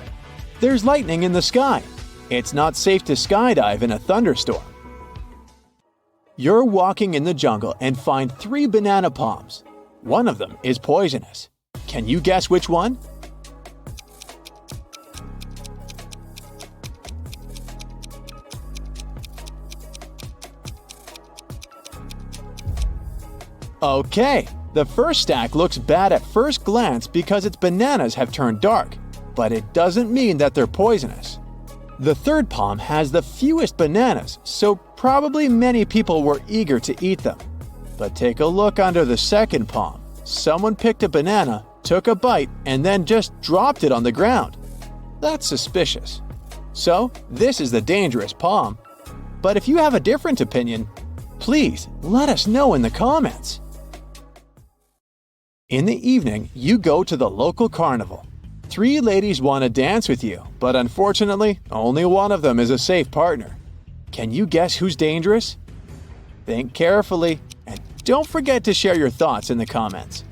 There's lightning in the sky. It's not safe to skydive in a thunderstorm. You're walking in the jungle and find 3 banana palms. One of them is poisonous. Can you guess which one? Okay, the first stack looks bad at first glance because its bananas have turned dark, but it doesn't mean that they're poisonous. The third palm has the fewest bananas, so probably many people were eager to eat them. But take a look under the second palm. Someone picked a banana, took a bite, and then just dropped it on the ground. That's suspicious. So, this is the dangerous palm. But if you have a different opinion, please let us know in the comments. In the evening, you go to the local carnival. 3 ladies want to dance with you, but unfortunately, only one of them is a safe partner. Can you guess who's dangerous? Think carefully, and don't forget to share your thoughts in the comments.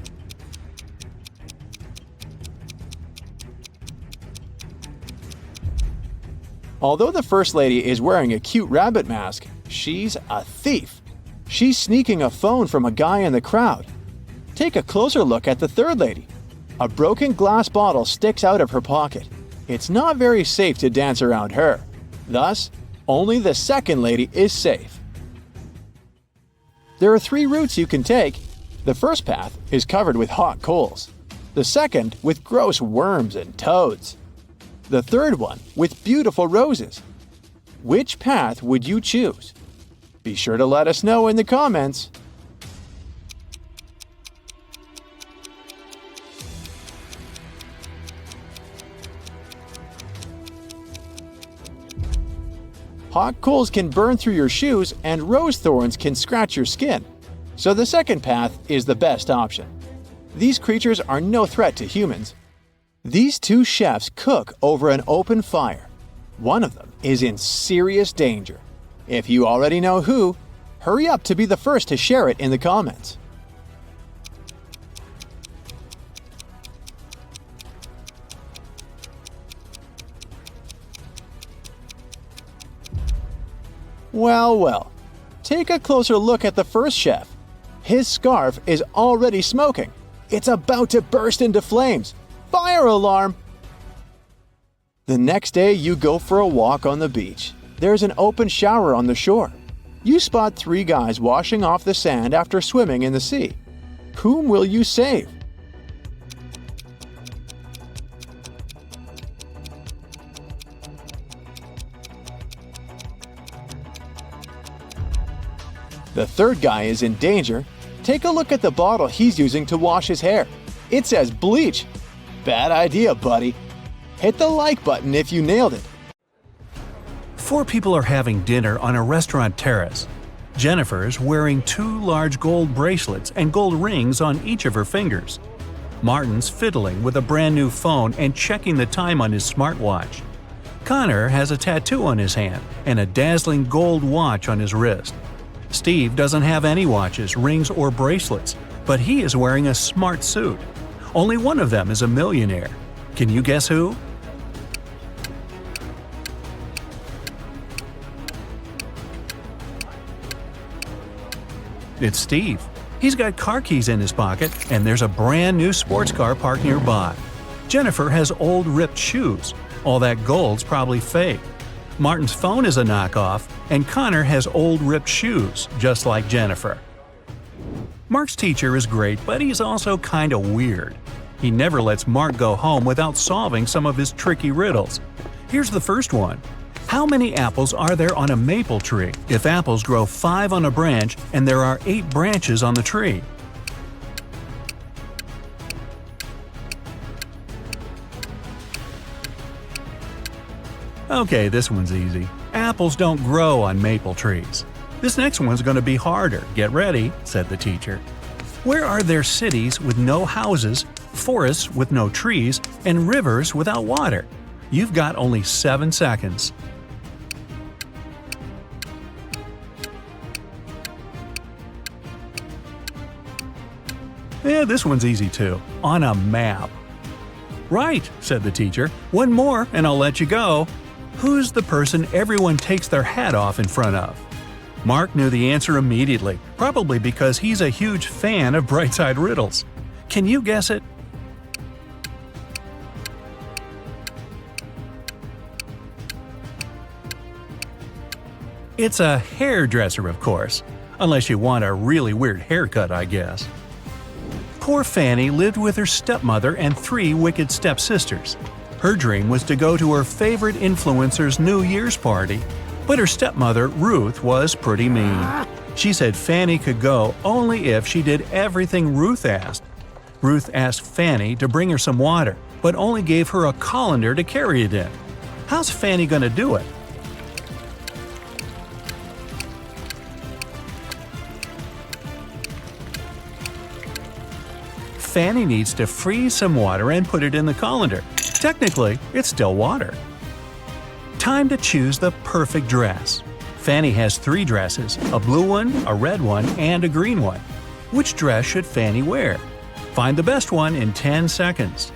Although the first lady is wearing a cute rabbit mask, she's a thief. She's sneaking a phone from a guy in the crowd. Take a closer look at the third lady. A broken glass bottle sticks out of her pocket. It's not very safe to dance around her. Thus, only the second lady is safe. There are 3 routes you can take. The first path is covered with hot coals. The second with gross worms and toads. The third one with beautiful roses. Which path would you choose? Be sure to let us know in the comments. Hot coals can burn through your shoes and rose thorns can scratch your skin, so the second path is the best option. These creatures are no threat to humans. These 2 chefs cook over an open fire. One of them is in serious danger. If you already know who, hurry up to be the first to share it in the comments. Well, take a closer look at the first chef. His scarf is already smoking. It's about to burst into flames. Fire alarm! The next day, you go for a walk on the beach. There's an open shower on the shore. You spot 3 guys washing off the sand after swimming in the sea. Whom will you save? The third guy is in danger. Take a look at the bottle he's using to wash his hair. It says bleach. Bad idea, buddy. Hit the like button if you nailed it. 4 people are having dinner on a restaurant terrace. Jennifer's wearing 2 large gold bracelets and gold rings on each of her fingers. Martin's fiddling with a brand new phone and checking the time on his smartwatch. Connor has a tattoo on his hand and a dazzling gold watch on his wrist. Steve doesn't have any watches, rings, or bracelets, but he is wearing a smart suit. Only one of them is a millionaire. Can you guess who? It's Steve. He's got car keys in his pocket, and there's a brand new sports car parked nearby. Jennifer has old ripped shoes. All that gold's probably fake. Martin's phone is a knockoff, and Connor has old ripped shoes, just like Jennifer. Mark's teacher is great, but he's also kinda weird. He never lets Mark go home without solving some of his tricky riddles. Here's the first one. How many apples are there on a maple tree if apples grow 5 on a branch and there are 8 branches on the tree? Okay, this one's easy. Apples don't grow on maple trees. This next one's going to be harder. Get ready, said the teacher. Where are there cities with no houses, forests with no trees, and rivers without water? You've got only 7 seconds. Yeah, this one's easy too. On a map. Right, said the teacher. One more and I'll let you go. Who's the person everyone takes their hat off in front of? Mark knew the answer immediately, probably because he's a huge fan of Brightside riddles. Can you guess it? It's a hairdresser, of course. Unless you want a really weird haircut, I guess. Poor Fanny lived with her stepmother and 3 wicked stepsisters. Her dream was to go to her favorite influencer's New Year's party, but her stepmother, Ruth, was pretty mean. She said Fanny could go only if she did everything Ruth asked. Ruth asked Fanny to bring her some water, but only gave her a colander to carry it in. How's Fanny gonna do it? Fanny needs to freeze some water and put it in the colander. Technically, it's still water. Time to choose the perfect dress. Fanny has 3 dresses, a blue one, a red one, and a green one. Which dress should Fanny wear? Find the best one in 10 seconds.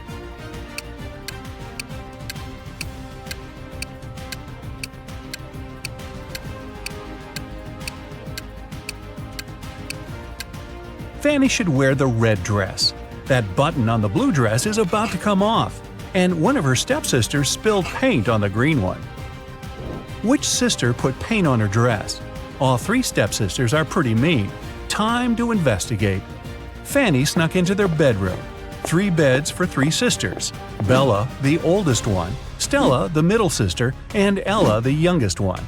Fanny should wear the red dress. That button on the blue dress is about to come off, and one of her stepsisters spilled paint on the green one. Which sister put paint on her dress? All 3 stepsisters are pretty mean. Time to investigate. Fanny snuck into their bedroom. 3 beds for 3 sisters. Bella, the oldest one, Stella, the middle sister, and Ella, the youngest one.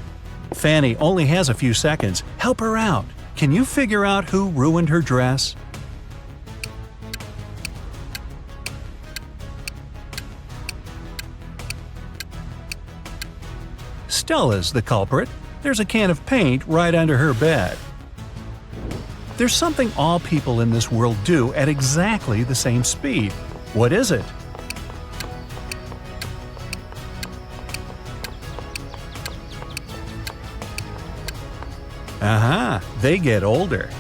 Fanny only has a few seconds. Help her out. Can you figure out who ruined her dress? Stella's the culprit. There's a can of paint right under her bed. There's something all people in this world do at exactly the same speed. What is it? Aha! They get older.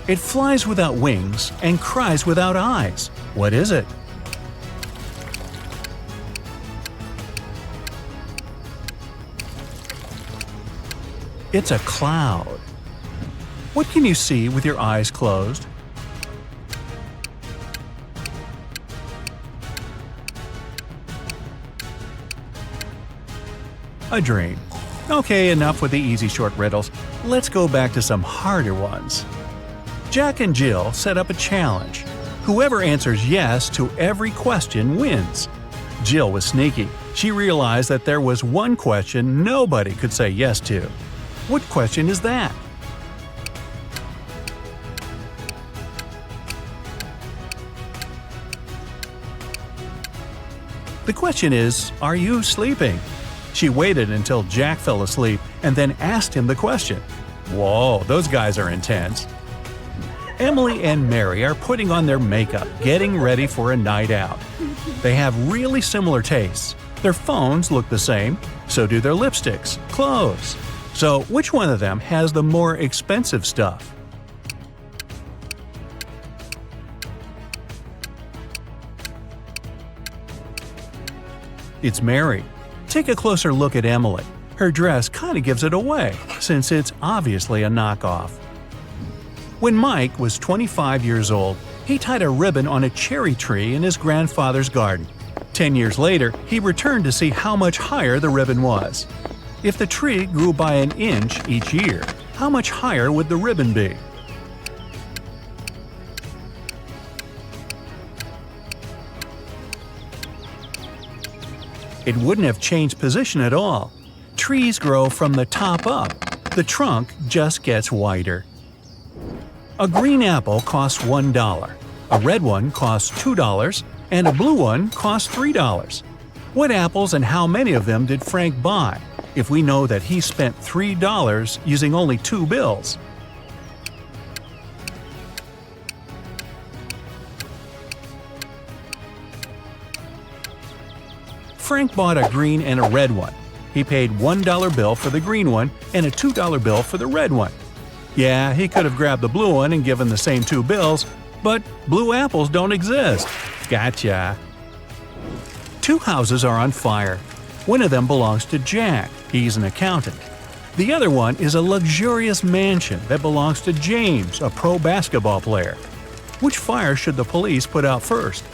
It flies without wings and cries without eyes. What is it? It's a cloud. What can you see with your eyes closed? A dream. Okay, enough with the easy short riddles. Let's go back to some harder ones. Jack and Jill set up a challenge. Whoever answers yes to every question wins. Jill was sneaky. She realized that there was one question nobody could say yes to. What question is that? The question is, are you sleeping? She waited until Jack fell asleep and then asked him the question. Whoa, those guys are intense. Emily and Mary are putting on their makeup, getting ready for a night out. They have really similar tastes. Their phones look the same, so do their lipsticks, clothes. So which one of them has the more expensive stuff? It's Mary. Take a closer look at Emily. Her dress kind of gives it away, since it's obviously a knockoff. When Mike was 25 years old, he tied a ribbon on a cherry tree in his grandfather's garden. 10 years later, he returned to see how much higher the ribbon was. If the tree grew by an inch each year, how much higher would the ribbon be? It wouldn't have changed position at all. Trees grow from the top up. The trunk just gets wider. A green apple costs $1, a red one costs $2, and a blue one costs $3. What apples and how many of them did Frank buy, if we know that he spent $3 using only 2 bills? Frank bought a green and a red one. He paid $1 bill for the green one and a $2 bill for the red one. Yeah, he could have grabbed the blue one and given the same 2 bills, but blue apples don't exist. Gotcha. 2 houses are on fire. One of them belongs to Jack. He's an accountant. The other one is a luxurious mansion that belongs to James, a pro basketball player. Which fire should the police put out first?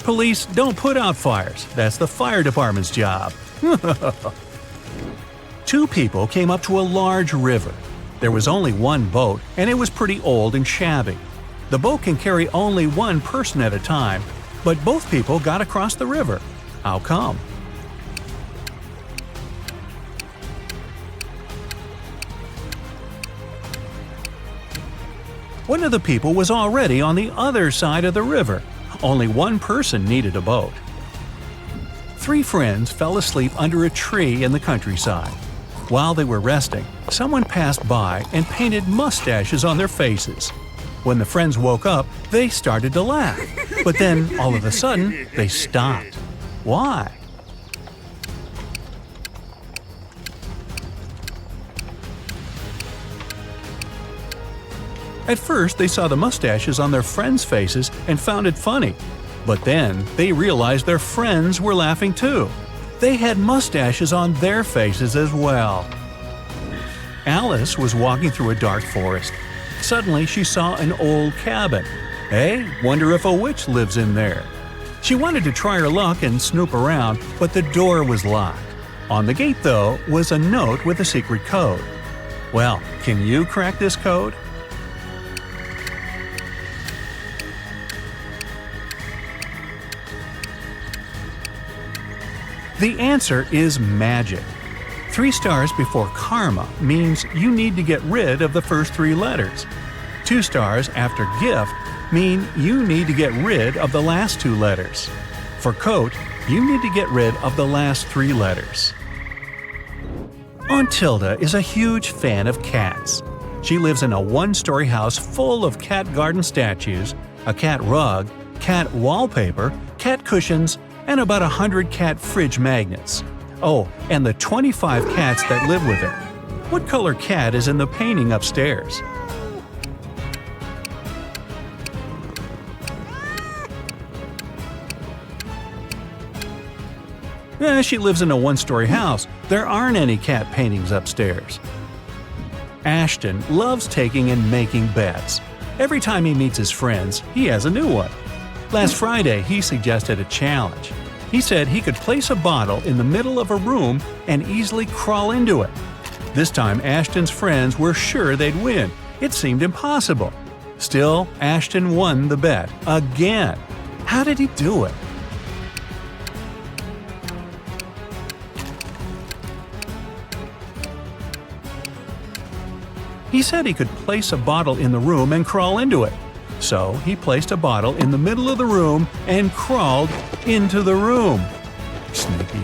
Police don't put out fires. That's the fire department's job. 2 people came up to a large river. There was only one boat, and it was pretty old and shabby. The boat can carry only one person at a time, but both people got across the river. How come? One of the people was already on the other side of the river. Only one person needed a boat. Three friends fell asleep under a tree in the countryside. While they were resting, someone passed by and painted mustaches on their faces. When the friends woke up, they started to laugh. But then, all of a sudden, they stopped. Why? At first, they saw the mustaches on their friends' faces and found it funny. But then, they realized their friends were laughing too. They had mustaches on their faces as well. Alice was walking through a dark forest. Suddenly, she saw an old cabin. Hey, wonder if a witch lives in there. She wanted to try her luck and snoop around, but the door was locked. On the gate, though, was a note with a secret code. Well, can you crack this code? The answer is magic. 3 stars before karma means you need to get rid of the first 3 letters. 2 stars after gift mean you need to get rid of the last 2 letters. For coat, you need to get rid of the last 3 letters. Aunt Tilda is a huge fan of cats. She lives in a 1-story house full of cat garden statues, a cat rug, cat wallpaper, cat cushions, and about 100 cat fridge magnets. Oh, and the 25 cats that live with her. What color cat is in the painting upstairs? She lives in a 1-story house. There aren't any cat paintings upstairs. Ashton loves taking and making bets. Every time he meets his friends, he has a new one. Last Friday, he suggested a challenge. He said he could place a bottle in the middle of a room and easily crawl into it. This time, Ashton's friends were sure they'd win. It seemed impossible. Still, Ashton won the bet again. How did he do it? He said he could place a bottle in the room and crawl into it. So he placed a bottle in the middle of the room and crawled into the room. Sneaky.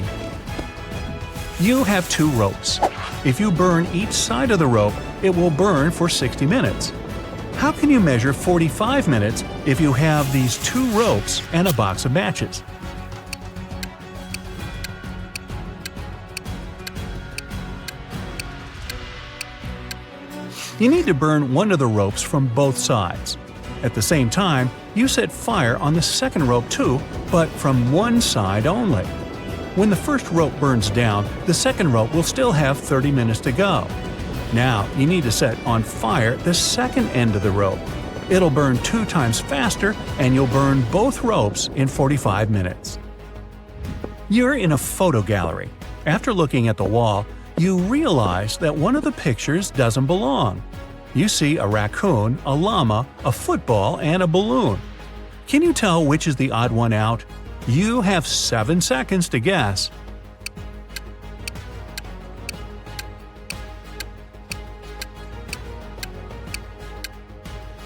You have 2 ropes. If you burn each side of the rope, it will burn for 60 minutes. How can you measure 45 minutes if you have these 2 ropes and a box of matches? You need to burn one of the ropes from both sides. At the same time, you set fire on the second rope too, but from one side only. When the first rope burns down, the second rope will still have 30 minutes to go. Now, you need to set on fire the second end of the rope. It'll burn 2 times faster, and you'll burn both ropes in 45 minutes. You're in a photo gallery. After looking at the wall, you realize that one of the pictures doesn't belong. You see a raccoon, a llama, a football, and a balloon. Can you tell which is the odd one out? You have 7 seconds to guess.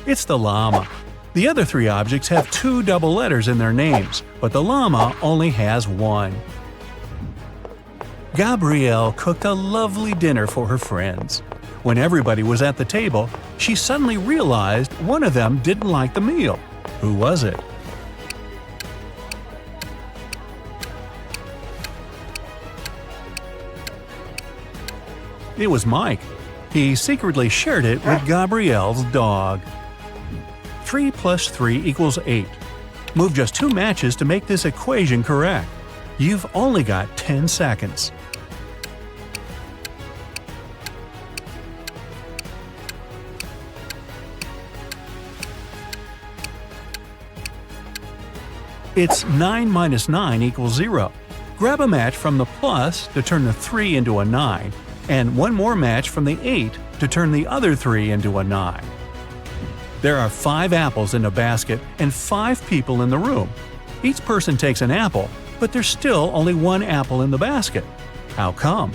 It's the llama. The other 3 objects have 2 double letters in their names, but the llama only has 1. Gabrielle cooked a lovely dinner for her friends. When everybody was at the table, she suddenly realized one of them didn't like the meal. Who was it? It was Mike. He secretly shared it with Gabrielle's dog. 3 plus 3 equals 8. Move just 2 matches to make this equation correct. You've only got 10 seconds. It's 9 minus 9 equals 0. Grab a match from the plus to turn the 3 into a 9, and 1 more match from the 8 to turn the other 3 into a 9. There are 5 apples in a basket and 5 people in the room. Each person takes an apple, but there's still only 1 apple in the basket. How come?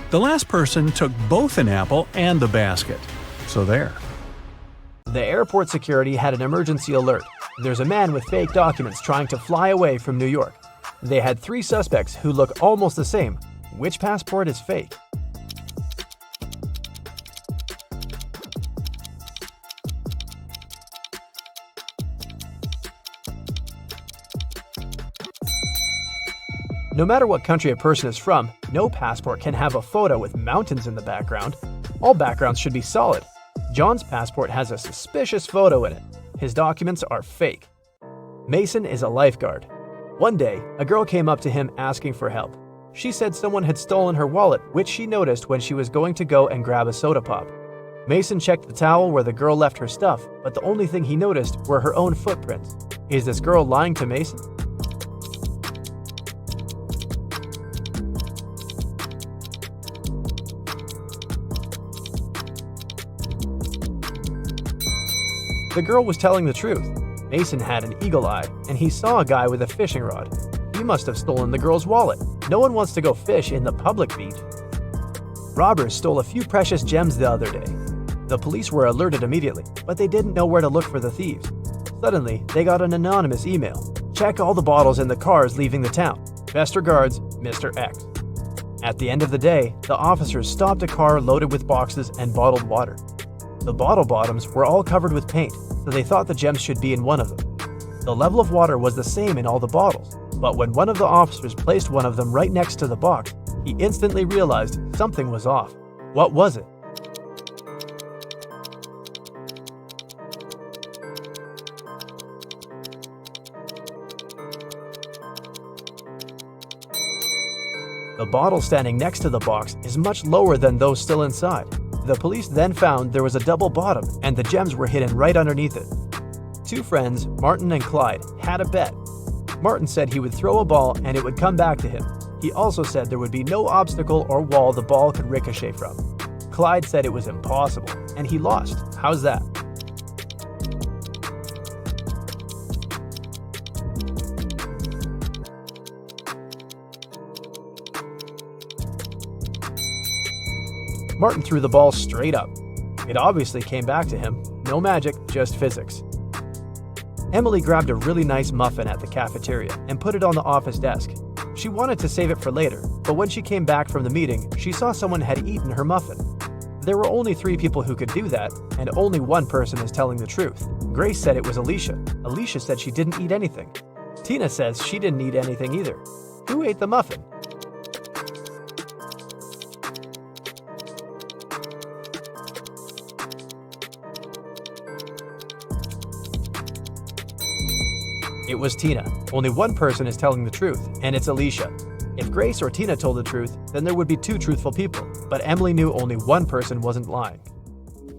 The last person took both an apple and the basket. So there. The airport security had an emergency alert. There's a man with fake documents trying to fly away from New York. They had 3 suspects who look almost the same. Which passport is fake? No matter what country a person is from, no passport can have a photo with mountains in the background. All backgrounds should be solid. John's passport has a suspicious photo in it. His documents are fake. Mason is a lifeguard. One day, a girl came up to him asking for help. She said someone had stolen her wallet, which she noticed when she was going to go and grab a soda pop. Mason checked the towel where the girl left her stuff, but the only thing he noticed were her own footprints. Is this girl lying to Mason? The girl was telling the truth. Mason had an eagle eye, and he saw a guy with a fishing rod. He must have stolen the girl's wallet. No one wants to go fish in the public beach. Robbers stole a few precious gems the other day. The police were alerted immediately, but they didn't know where to look for the thieves. Suddenly, they got an anonymous email. Check all the bottles in the cars leaving the town. Best regards, Mr. X. At the end of the day, the officers stopped a car loaded with boxes and bottled water. The bottle bottoms were all covered with paint, so they thought the gems should be in one of them. The level of water was the same in all the bottles, but when one of the officers placed one of them right next to the box, he instantly realized something was off. What was it? The bottle standing next to the box is much lower than those still inside. The police then found there was a double bottom and the gems were hidden right underneath it. 2 friends, Martin and Clyde, had a bet. Martin said he would throw a ball and it would come back to him. He also said there would be no obstacle or wall the ball could ricochet from. Clyde said it was impossible, and he lost. How's that? Martin threw the ball straight up. It obviously came back to him. No magic, just physics. Emily grabbed a really nice muffin at the cafeteria and put it on the office desk. She wanted to save it for later, but when she came back from the meeting, she saw someone had eaten her muffin. There were only 3 people who could do that, and only one person is telling the truth. Grace said it was Alicia. Alicia said she didn't eat anything. Tina says she didn't eat anything either. Who ate the muffin? It was Tina. Only one person is telling the truth, and it's Alicia. If Grace or Tina told the truth, then there would be 2 truthful people, but Emily knew only one person wasn't lying.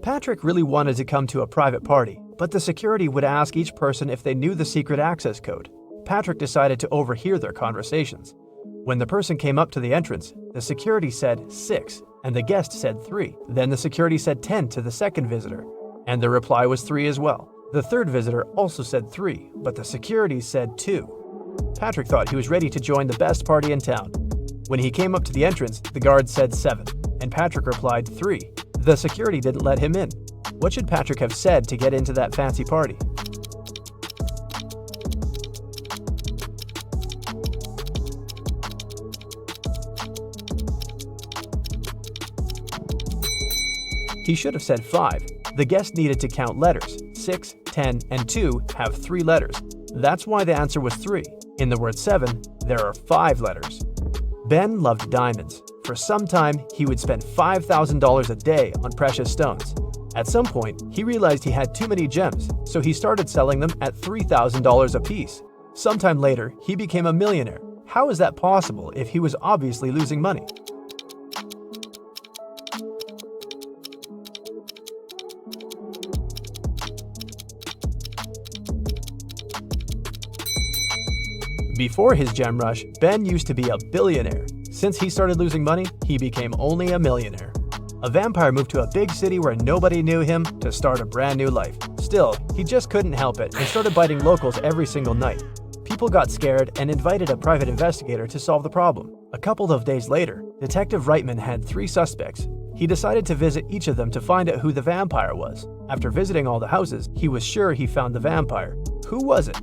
Patrick really wanted to come to a private party, but the security would ask each person if they knew the secret access code. Patrick decided to overhear their conversations. When the person came up to the entrance, the security said 6, and the guest said 3. Then the security said 10 to the second visitor, and the reply was 3 as well. The third visitor also said 3, but the security said 2. Patrick thought he was ready to join the best party in town. When he came up to the entrance, the guard said 7, and Patrick replied 3. The security didn't let him in. What should Patrick have said to get into that fancy party? He should have said 5. The guest needed to count letters. 6, 10, and 2 have 3 letters. That's why the answer was 3. In the word 7, there are 5 letters. Ben loved diamonds. For some time, he would spend $5,000 a day on precious stones. At some point, he realized he had too many gems, so he started selling them at $3,000 a piece. Sometime later, he became a millionaire. How is that possible if he was obviously losing money? Before his gem rush, Ben used to be a billionaire. Since he started losing money, he became only a millionaire. A vampire moved to a big city where nobody knew him to start a brand new life. Still, he just couldn't help it and started biting locals every single night. People got scared and invited a private investigator to solve the problem. A couple of days later, Detective Reitman had 3 suspects. He decided to visit each of them to find out who the vampire was. After visiting all the houses, he was sure he found the vampire. Who was it?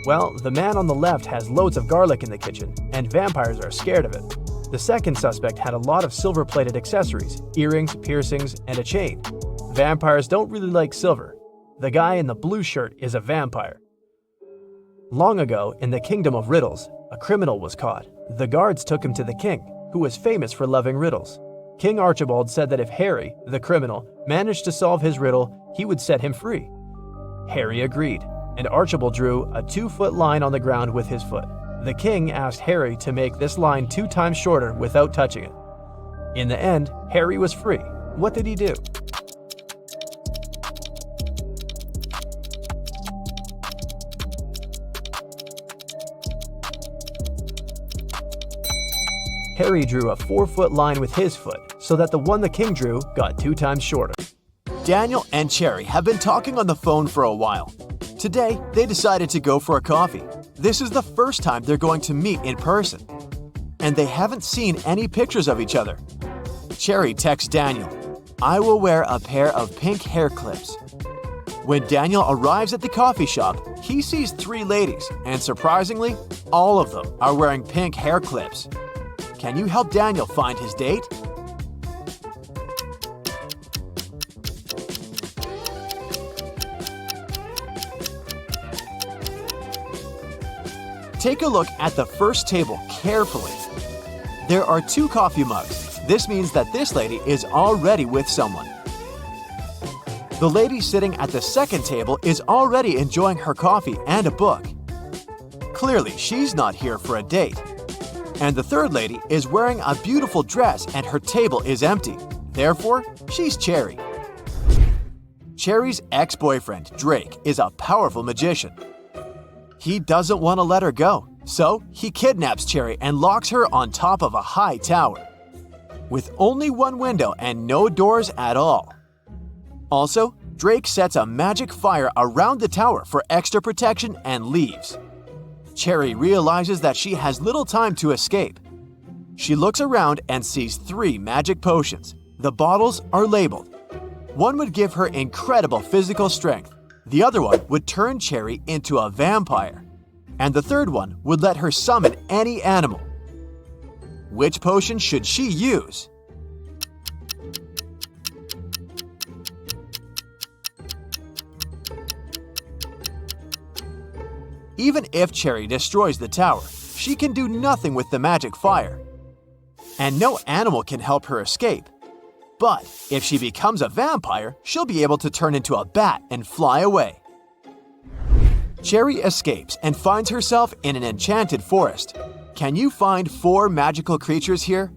Well, the man on the left has loads of garlic in the kitchen, and vampires are scared of it. The second suspect had a lot of silver-plated accessories, earrings, piercings, and a chain. Vampires don't really like silver. The guy in the blue shirt is a vampire. Long ago, in the Kingdom of Riddles, a criminal was caught. The guards took him to the king, who was famous for loving riddles. King Archibald said that if Harry, the criminal, managed to solve his riddle, he would set him free. Harry agreed, and Archibald drew a 2-foot line on the ground with his foot. The king asked Harry to make this line 2 times shorter without touching it. In the end, Harry was free. What did he do? Harry drew a 4-foot line with his foot, so that the one the king drew got 2 times shorter. Daniel and Cherry have been talking on the phone for a while. Today, they decided to go for a coffee. This is the first time they're going to meet in person. And they haven't seen any pictures of each other. Cherry texts Daniel, "I will wear a pair of pink hair clips." When Daniel arrives at the coffee shop, he sees 3 ladies, and surprisingly, all of them are wearing pink hair clips. Can you help Daniel find his date? Take a look at the first table carefully. There are 2 coffee mugs. This means that this lady is already with someone. The lady sitting at the second table is already enjoying her coffee and a book. Clearly, she's not here for a date. And the third lady is wearing a beautiful dress and her table is empty. Therefore, she's Cherry. Cherry's ex-boyfriend, Drake, is a powerful magician. He doesn't want to let her go, so he kidnaps Cherry and locks her on top of a high tower, with only 1 window and no doors at all. Also, Drake sets a magic fire around the tower for extra protection and leaves. Cherry realizes that she has little time to escape. She looks around and sees 3 magic potions. The bottles are labeled. One would give her incredible physical strength. The other one would turn Cherry into a vampire. And the third one would let her summon any animal. Which potion should she use? Even if Cherry destroys the tower, she can do nothing with the magic fire. And no animal can help her escape. But if she becomes a vampire, she'll be able to turn into a bat and fly away. Cherry escapes and finds herself in an enchanted forest. Can you find 4 magical creatures here?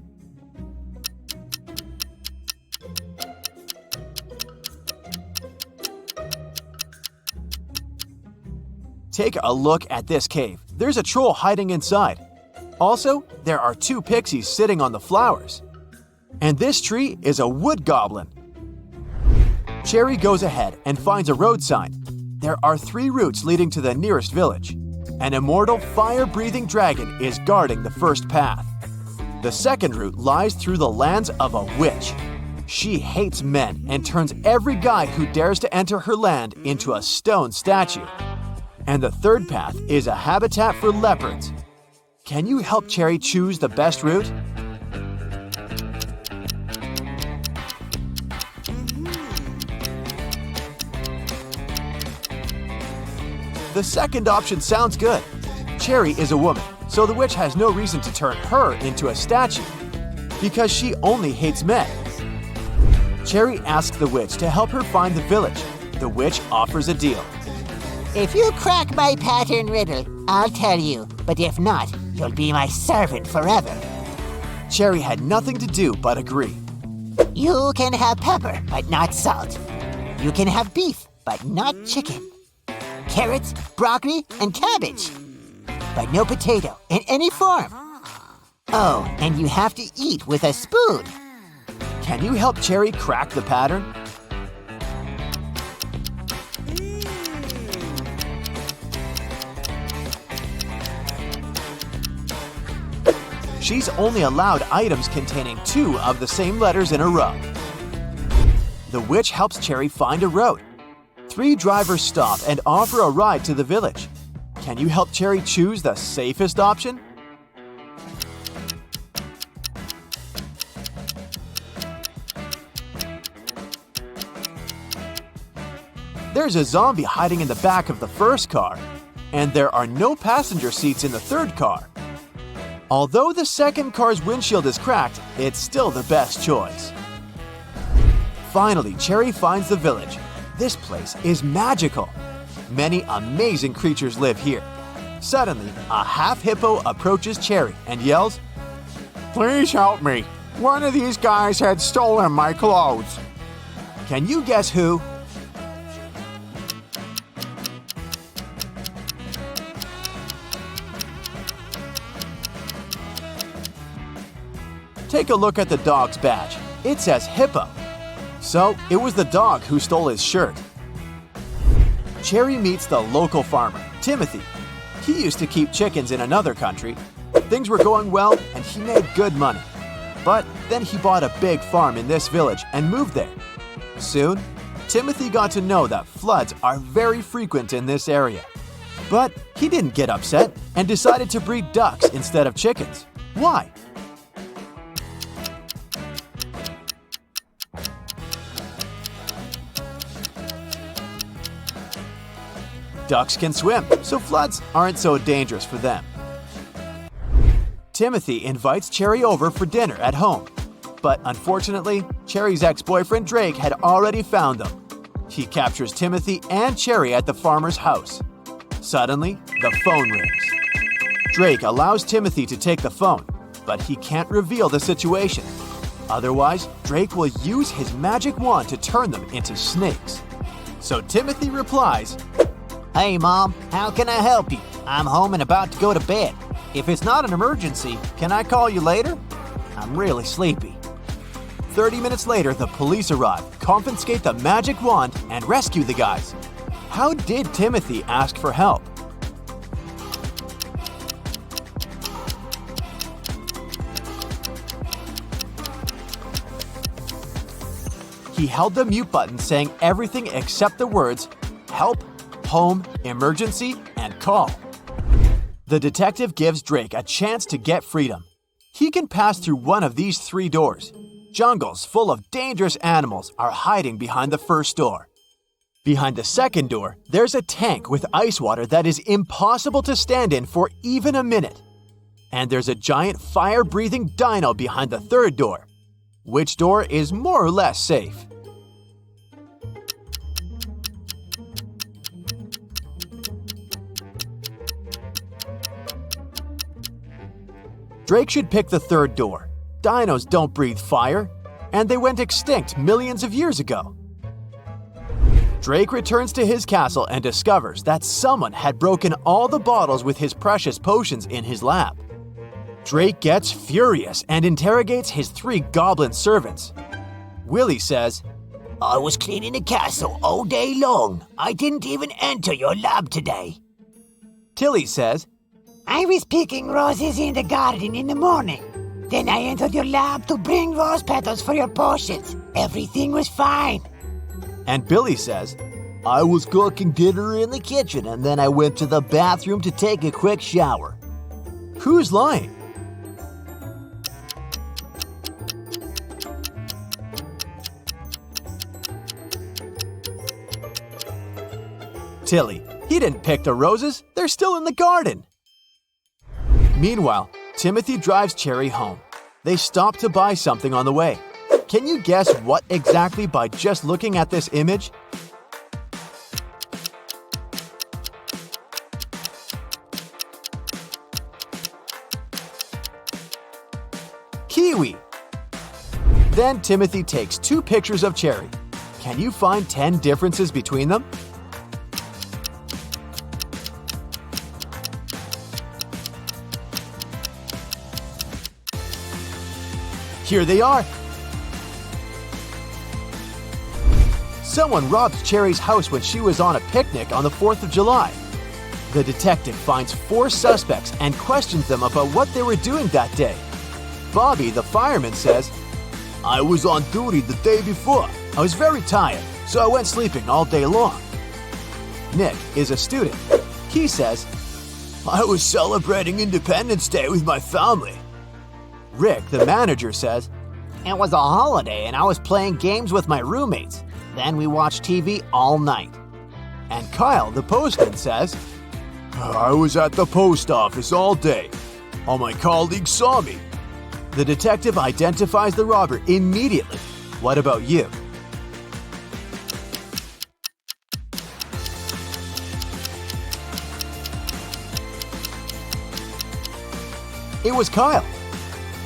Take a look at this cave. There's a troll hiding inside. Also, there are 2 pixies sitting on the flowers. And this tree is a wood goblin. Cherry goes ahead and finds a road sign. There are 3 routes leading to the nearest village. An immortal fire-breathing dragon is guarding the first path. The second route lies through the lands of a witch. She hates men and turns every guy who dares to enter her land into a stone statue. And the third path is a habitat for leopards. Can you help Cherry choose the best route? The second option sounds good. Cherry is a woman, so the witch has no reason to turn her into a statue, because she only hates men. Cherry asks the witch to help her find the village. The witch offers a deal. If you crack my pattern riddle, I'll tell you. But if not, you'll be my servant forever. Cherry had nothing to do but agree. You can have pepper, but not salt. You can have beef, but not chicken. Carrots, broccoli, and cabbage. But no potato in any form. Oh, and you have to eat with a spoon. Can you help Cherry crack the pattern? she's only allowed items containing 2 of the same letters in a row. The witch helps Cherry find a road. 3 drivers stop and offer a ride to the village. Can you help Cherry choose the safest option? There's a zombie hiding in the back of the first car, and there are no passenger seats in the third car. Although the second car's windshield is cracked, it's still the best choice. Finally, Cherry finds the village. This place is magical. Many amazing creatures live here. Suddenly, a half-hippo approaches Cherry and yells, "Please help me. One of these guys had stolen my clothes." Can you guess who? Take a look at the dog's badge. It says Hippo. So, it was the dog who stole his shirt. Cherry meets the local farmer, Timothy. He used to keep chickens in another country. Things were going well and he made good money. But then he bought a big farm in this village and moved there. Soon, Timothy got to know that floods are very frequent in this area. But he didn't get upset and decided to breed ducks instead of chickens. Why? Ducks can swim, so floods aren't so dangerous for them. Timothy invites Cherry over for dinner at home. But unfortunately, Cherry's ex-boyfriend Drake had already found them. He captures Timothy and Cherry at the farmer's house. Suddenly, the phone rings. Drake allows Timothy to take the phone, but he can't reveal the situation. Otherwise, Drake will use his magic wand to turn them into snakes. So Timothy replies, Hey, Mom, how can I help you? I'm home and about to go to bed. If it's not an emergency, can I call you later? I'm really sleepy. 30 minutes later, the police arrive, confiscate the magic wand, and rescue the guys. How did Timothy ask for help? He held the mute button saying everything except the words, help, home, emergency, and call. The detective gives Drake a chance to get freedom. He can pass through one of these 3 doors. Jungles full of dangerous animals are hiding behind the first door. Behind the second door, there's a tank with ice water that is impossible to stand in for even a minute. And there's a giant fire-breathing dino behind the third door. Which door is more or less safe? Drake should pick the third door. Dinos don't breathe fire, and they went extinct millions of years ago. Drake returns to his castle and discovers that someone had broken all the bottles with his precious potions in his lab. Drake gets furious and interrogates his 3 goblin servants. Willie says, I was cleaning the castle all day long. I didn't even enter your lab today. Tilly says, I was picking roses in the garden in the morning. Then I entered your lab to bring rose petals for your potions. Everything was fine. And Billy says, I was cooking dinner in the kitchen and then I went to the bathroom to take a quick shower. Who's lying? Tilly, he didn't pick the roses. They're still in the garden. Meanwhile, Timothy drives Cherry home. They stop to buy something on the way. Can you guess what exactly by just looking at this image? Kiwi! Then Timothy takes 2 pictures of Cherry. Can you find 10 differences between them? Here they are. Someone robbed Cherry's house when she was on a picnic on the 4th of July. The detective finds 4 suspects and questions them about what they were doing that day. Bobby, the fireman, says, "I was on duty the day before. I was very tired, so I went sleeping all day long." Nick is a student. He says, "I was celebrating Independence Day with my family." Rick, the manager, says, It was a holiday and I was playing games with my roommates. Then we watched TV all night. and Kyle, the postman, says, "I was at the post office all day. All my colleagues saw me." The detective identifies the robber immediately. What about you? It was Kyle.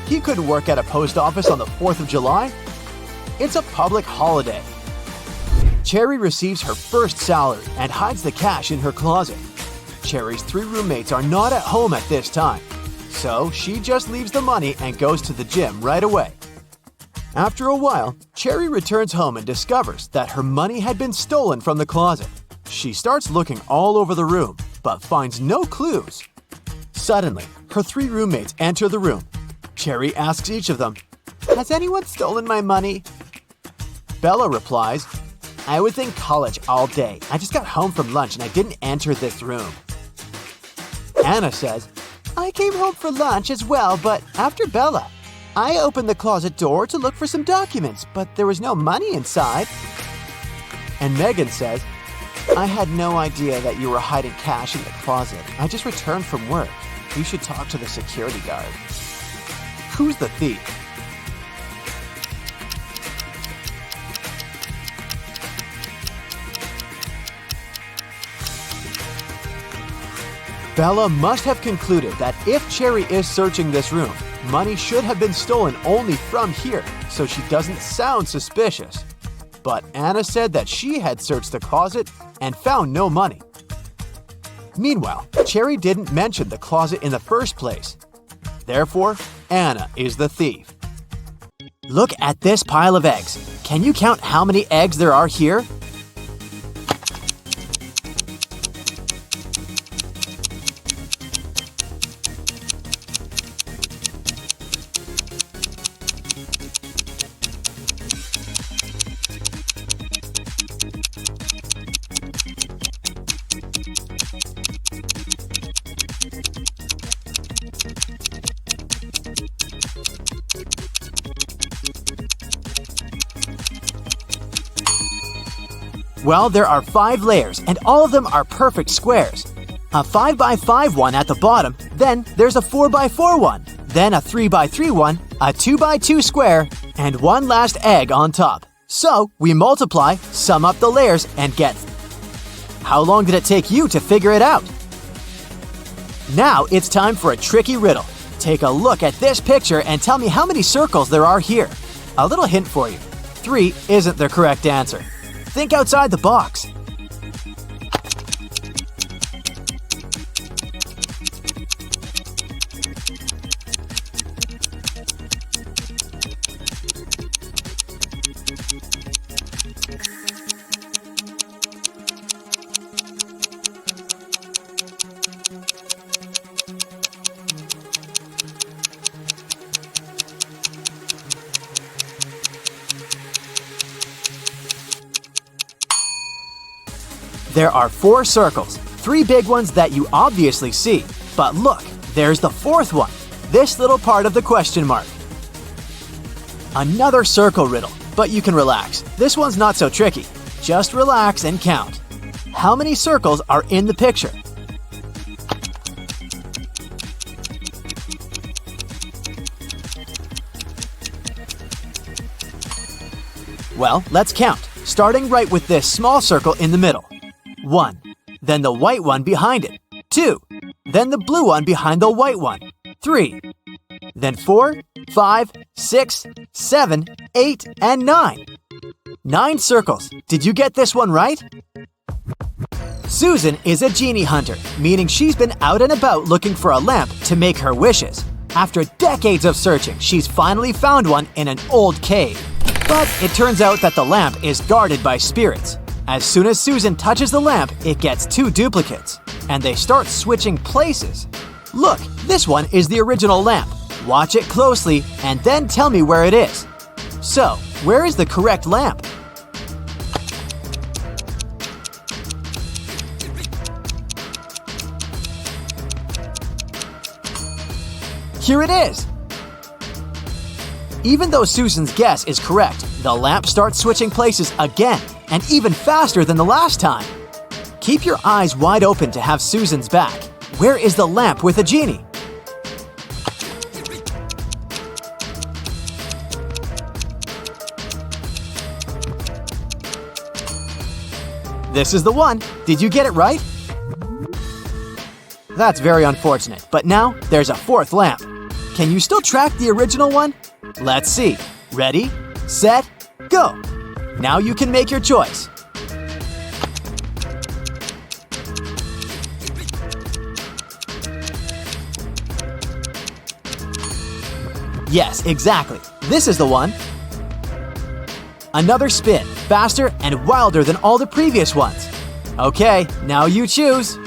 He couldn't work at a post office on the 4th of July. It's a public holiday. Cherry receives her first salary and hides the cash in her closet. Cherry's 3 roommates are not at home at this time, so she just leaves the money and goes to the gym right away. After a while, Cherry returns home and discovers that her money had been stolen from the closet. She starts looking all over the room, but finds no clues. Suddenly, her 3 roommates enter the room. Cherry asks each of them, "Has anyone stolen my money?" Bella replies, "I was in college all day. I just got home from lunch and I didn't enter this room." Anna says, "I came home for lunch as well, but after Bella. I opened the closet door to look for some documents, but there was no money inside." And Megan says, "I had no idea that you were hiding cash in the closet. I just returned from work. You should talk to the security guard." Who's the thief? Bella must have concluded that if Cherry is searching this room, money should have been stolen only from here, so she doesn't sound suspicious. But Anna said that she had searched the closet and found no money. Meanwhile, Cherry didn't mention the closet in the first place. Therefore, Anna is the thief. Look at this pile of eggs. Can you count how many eggs there are here? Well, there are 5 layers, and all of them are perfect squares. A 5x5 one at the bottom, then there's a 4x4 one, then a 3x3 one, a 2x2 square, and one last egg on top. So, we multiply, sum up the layers, and get. How long did it take you to figure it out? Now it's time for a tricky riddle. Take a look at this picture and tell me how many circles there are here. A little hint for you. 3 isn't the correct answer. Think outside the box. There are 4 circles, 3 big ones that you obviously see. But look, there's the 4th one, this little part of the question mark. Another circle riddle, but you can relax. This one's not so tricky. Just relax and count. How many circles are in the picture? Well, let's count, starting right with this small circle in the middle. 1, then the white one behind it. 2, then the blue one behind the white one. 3, then 4, 5, 6, 7, 8, and 9. 9 circles. Did you get this one right? Susan is a genie hunter, meaning she's been out and about looking for a lamp to make her wishes. After decades of searching, she's finally found one in an old cave. But it turns out that the lamp is guarded by spirits. As soon as Susan touches the lamp, it gets 2 duplicates, and they start switching places. Look, this one is the original lamp. Watch it closely and then tell me where it is. So, where is the correct lamp? Here it is! Even though Susan's guess is correct, the lamp starts switching places again, and even faster than the last time. Keep your eyes wide open to have Susan's back. Where is the lamp with a genie? This is the one. Did you get it right? That's very unfortunate, but now there's a fourth lamp. Can you still track the original one? Let's see. Ready, set, go! Now you can make your choice. Yes, exactly. This is the one. Another spin, faster and wilder than all the previous ones. Okay, now you choose.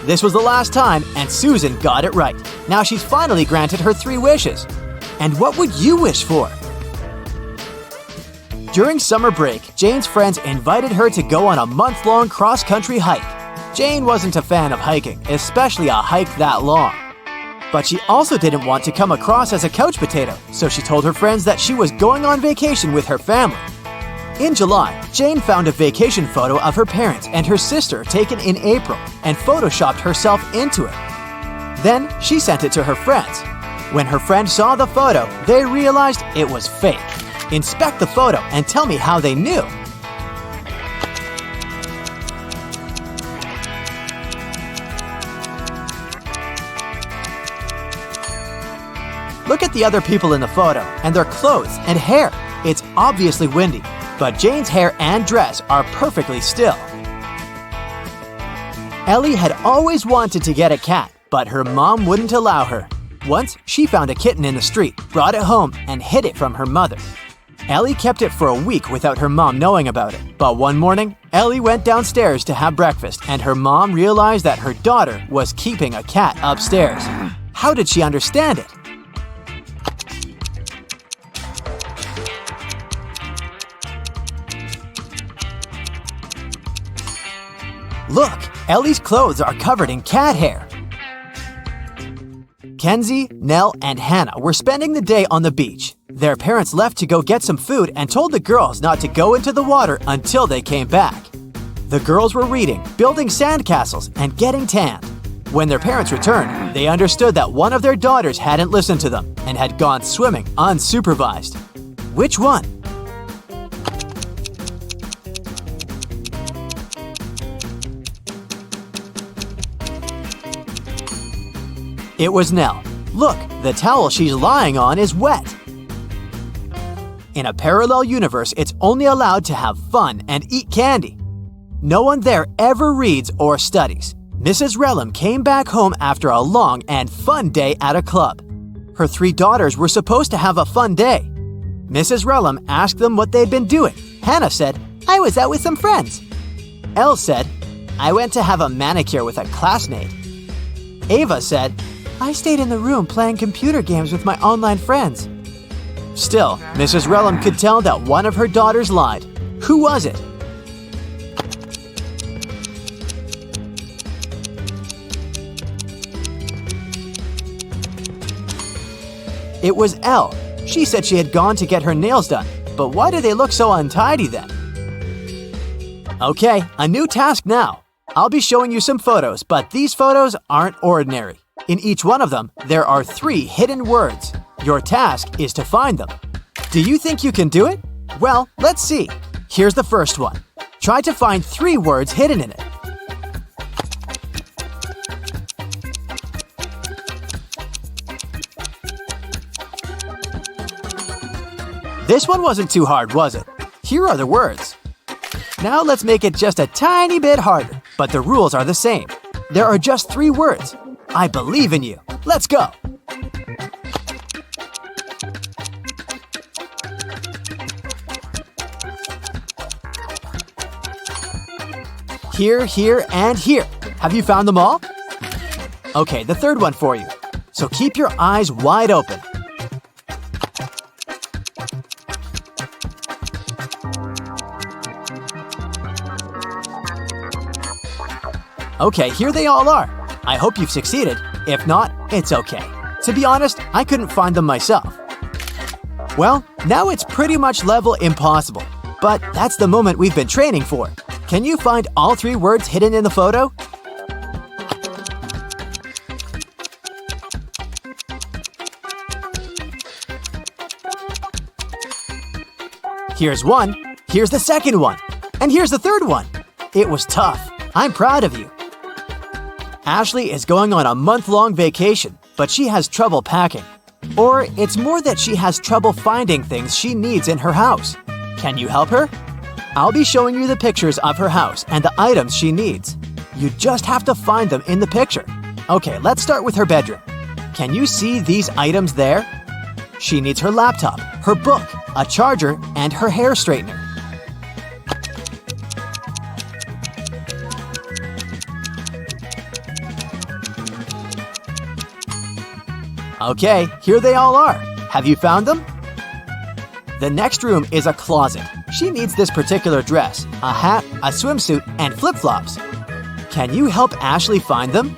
This was the last time, and Susan got it right. Now she's finally granted her 3 wishes. And what would you wish for? During summer break, Jane's friends invited her to go on a month-long cross-country hike. Jane wasn't a fan of hiking, especially a hike that long. But she also didn't want to come across as a couch potato, so she told her friends that she was going on vacation with her family. In July, Jane found a vacation photo of her parents and her sister taken in April and photoshopped herself into it. Then she sent it to her friends. When her friends saw the photo, they realized it was fake. Inspect the photo and tell me how they knew. Look at the other people in the photo and their clothes and hair. It's obviously windy, but Jane's hair and dress are perfectly still. Ellie had always wanted to get a cat, but her mom wouldn't allow her. Once, she found a kitten in the street, brought it home, and hid it from her mother. Ellie kept it for a week without her mom knowing about it. But one morning, Ellie went downstairs to have breakfast, and her mom realized that her daughter was keeping a cat upstairs. How did she understand it? Look, Ellie's clothes are covered in cat hair. Kenzie, Nell, and Hannah were spending the day on the beach. Their parents left to go get some food and told the girls not to go into the water until they came back. The girls were reading, building sandcastles, and getting tanned. When their parents returned, they understood that one of their daughters hadn't listened to them and had gone swimming unsupervised. Which one? It was Nell. Look, the towel she's lying on is wet. In a parallel universe, it's only allowed to have fun and eat candy. No one there ever reads or studies. Mrs. Relham came back home after a long and fun day at a club. Her 3 daughters were supposed to have a fun day. Mrs. Relham asked them what they'd been doing. Hannah said, "I was out with some friends." Elle said, "I went to have a manicure with a classmate." Ava said, "I stayed in the room playing computer games with my online friends." Still, Mrs. Relham could tell that one of her daughters lied. Who was it? It was Elle. She said she had gone to get her nails done, but why do they look so untidy then? Okay, a new task now. I'll be showing you some photos, but these photos aren't ordinary. In each one of them, there are 3 hidden words. Your task is to find them. Do you think you can do it? Well, let's see. Here's the first one. Try to find 3 words hidden in it. This one wasn't too hard, was it? Here are the words. Now let's make it just a tiny bit harder, but the rules are the same. There are just 3 words. I believe in you. Let's go. Here, here, and here. Have you found them all? Okay, the third one for you. So keep your eyes wide open. Okay, here they all are. I hope you've succeeded. If not, it's okay. To be honest, I couldn't find them myself. Well, now it's pretty much level impossible. But that's the moment we've been training for. Can you find all 3 words hidden in the photo? Here's one, here's the second one, and here's the third one. It was tough. I'm proud of you. Ashley is going on a month-long vacation, but she has trouble packing. Or it's more that she has trouble finding things she needs in her house. Can you help her? I'll be showing you the pictures of her house and the items she needs. You just have to find them in the picture. Okay, let's start with her bedroom. Can you see these items there? She needs her laptop, her book, a charger, and her hair straightener. Okay, here they all are. Have you found them? The next room is a closet. She needs this particular dress, a hat, a swimsuit, and flip-flops. Can you help Ashley find them?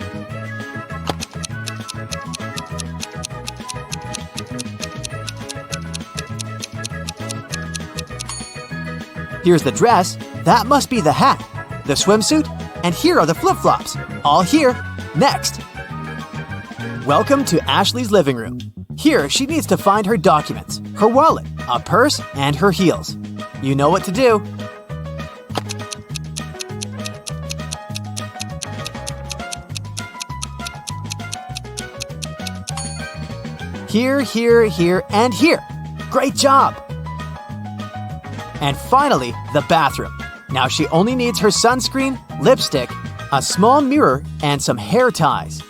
Here's the dress. That must be the hat. The swimsuit. And here are the flip-flops. All here. Next. Welcome to Ashley's living room. Here, she needs to find her documents, her wallet, a purse, and her heels. You know what to do. Here, here, here, and here. Great job! And finally, the bathroom. Now she only needs her sunscreen, lipstick, a small mirror, and some hair ties.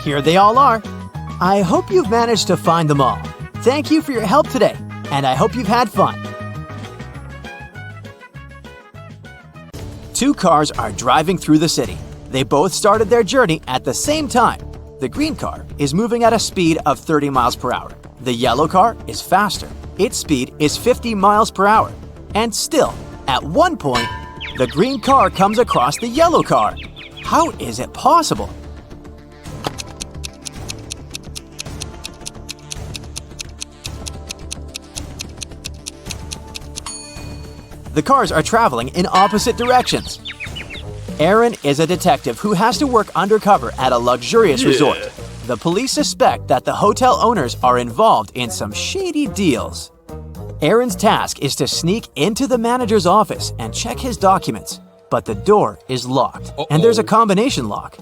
Here they all are. I hope you've managed to find them all. Thank you for your help today, and I hope you've had fun. 2 cars are driving through the city. They both started their journey at the same time. The green car is moving at a speed of 30 miles per hour. The yellow car is faster. Its speed is 50 miles per hour. And still, at one point, the green car comes across the yellow car. How is it possible? The cars are traveling in opposite directions. Aaron is a detective who has to work undercover at a luxurious resort. The police suspect that the hotel owners are involved in some shady deals. Aaron's task is to sneak into the manager's office and check his documents, but the door is locked, and there's a combination lock.